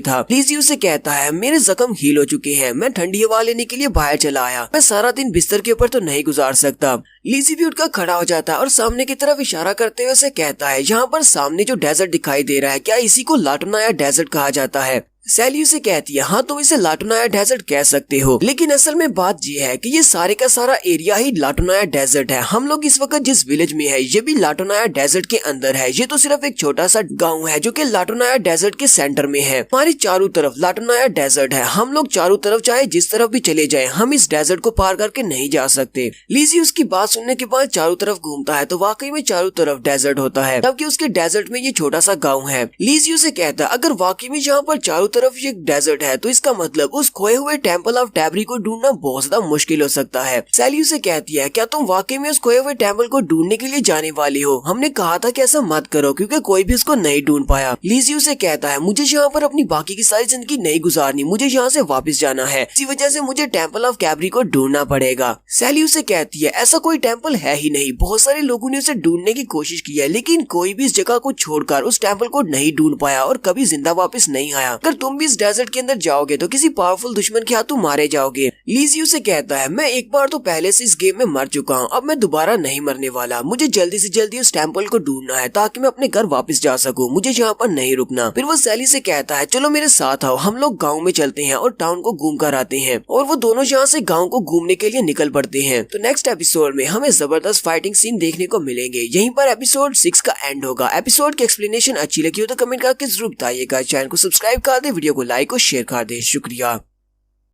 था। लीजी उसे कहता है मेरे जख्म हील हो चुके हैं, मैं ठंडी हवा लेने के लिए बाहर चला आया, मैं सारा दिन बिस्तर के ऊपर तो नहीं गुजार सकता। लीजी भी उठकर खड़ा हो जाता है और सामने की तरफ इशारा करते हुए उसे कहता है, यहाँ पर सामने जो डेजर्ट दिखाई दे रहा है, क्या इसी को लाटुनाया डेजर्ट कहा जाता है? सैली उसे कहती है, हाँ तुम इसे लाटुनाया डेजर्ट कह सकते हो, लेकिन असल में बात ये है कि ये सारे का सारा एरिया ही लाटुनाया डेजर्ट है। हम लोग इस वक्त जिस विलेज में है ये भी लाटुनाया डेजर्ट के अंदर है। ये तो सिर्फ एक छोटा सा गांव है जो कि लाटुनाया डेजर्ट के सेंटर में है। हमारी चारों तरफ लाटुनाया डेजर्ट है। हम लोग चारों तरफ चाहे जिस तरफ भी चले जाए, हम इस डेजर्ट को पार करके नहीं जा सकते। लीजी उसकी बात सुनने के बाद चारों तरफ घूमता है तो वाकई में चारों तरफ डेजर्ट होता है, जबकि उसके डेजर्ट में ये छोटा सा गाँव है। लीजी उसे कहता है, अगर वाकई में यहाँ पर चारों तरफ ये डेजर्ट है तो इसका मतलब उस खोए हुए टेम्पल ऑफ टैबरी को ढूंढना बहुत ज्यादा मुश्किल हो सकता है। सैली उसे कहती है, क्या तुम वाकई में उस खोए हुए टेम्पल को ढूंढने के लिए जाने वाली हो? हमने कहा था कि ऐसा मत करो क्योंकि कोई भी उसको नहीं ढूंढ पाया। लीजी उसे कहता है, मुझे यहाँ पर अपनी बाकी की सारी जिंदगी नहीं गुजारनी, मुझे यहाँ से वापस जाना है, इसी वजह से मुझे टेम्पल ऑफ कैबरी को ढूंढना पड़ेगा। सैली उसे कहती है, ऐसा कोई टेम्पल है ही नहीं, बहुत सारे लोगों ने उसे ढूंढने की कोशिश की है, लेकिन कोई भी इस जगह को छोड़कर उस टेम्पल को नहीं ढूंढ पाया और कभी जिंदा वापस नहीं आया। अगर तुम भी इस डेजर्ट के अंदर जाओगे तो किसी पावरफुल दुश्मन के हाथों मारे जाओगे। लीजी उसे कहता है, मैं एक बार तो पहले से इस गेम में मर चुका हूँ, अब मैं दोबारा नहीं मरने वाला। मुझे जल्दी से जल्दी उस टेम्पल को ढूंढना है ताकि मैं अपने घर वापस जा सकूं। मुझे यहाँ पर नहीं रुकना। फिर वो सैली से कहता है, चलो मेरे साथ आओ, हम लोग गाँव में चलते हैं और टाउन को घूम कर आते हैं। और वो दोनों यहाँ से गाँव को घूमने के लिए निकल पड़ते हैं। तो नेक्स्ट एपिसोड में हमें जबरदस्त फाइटिंग सीन देखने को मिलेंगे। यहीं पर एपिसोड 6 का एंड होगा। एपिसोड की एक्सप्लेनेशन अच्छी लगी हो तो कमेंट करके जरूर बताइएगा। चैनल को सब्सक्राइब कर दे, वीडियो को लाइक और शेयर कर दे। शुक्रिया।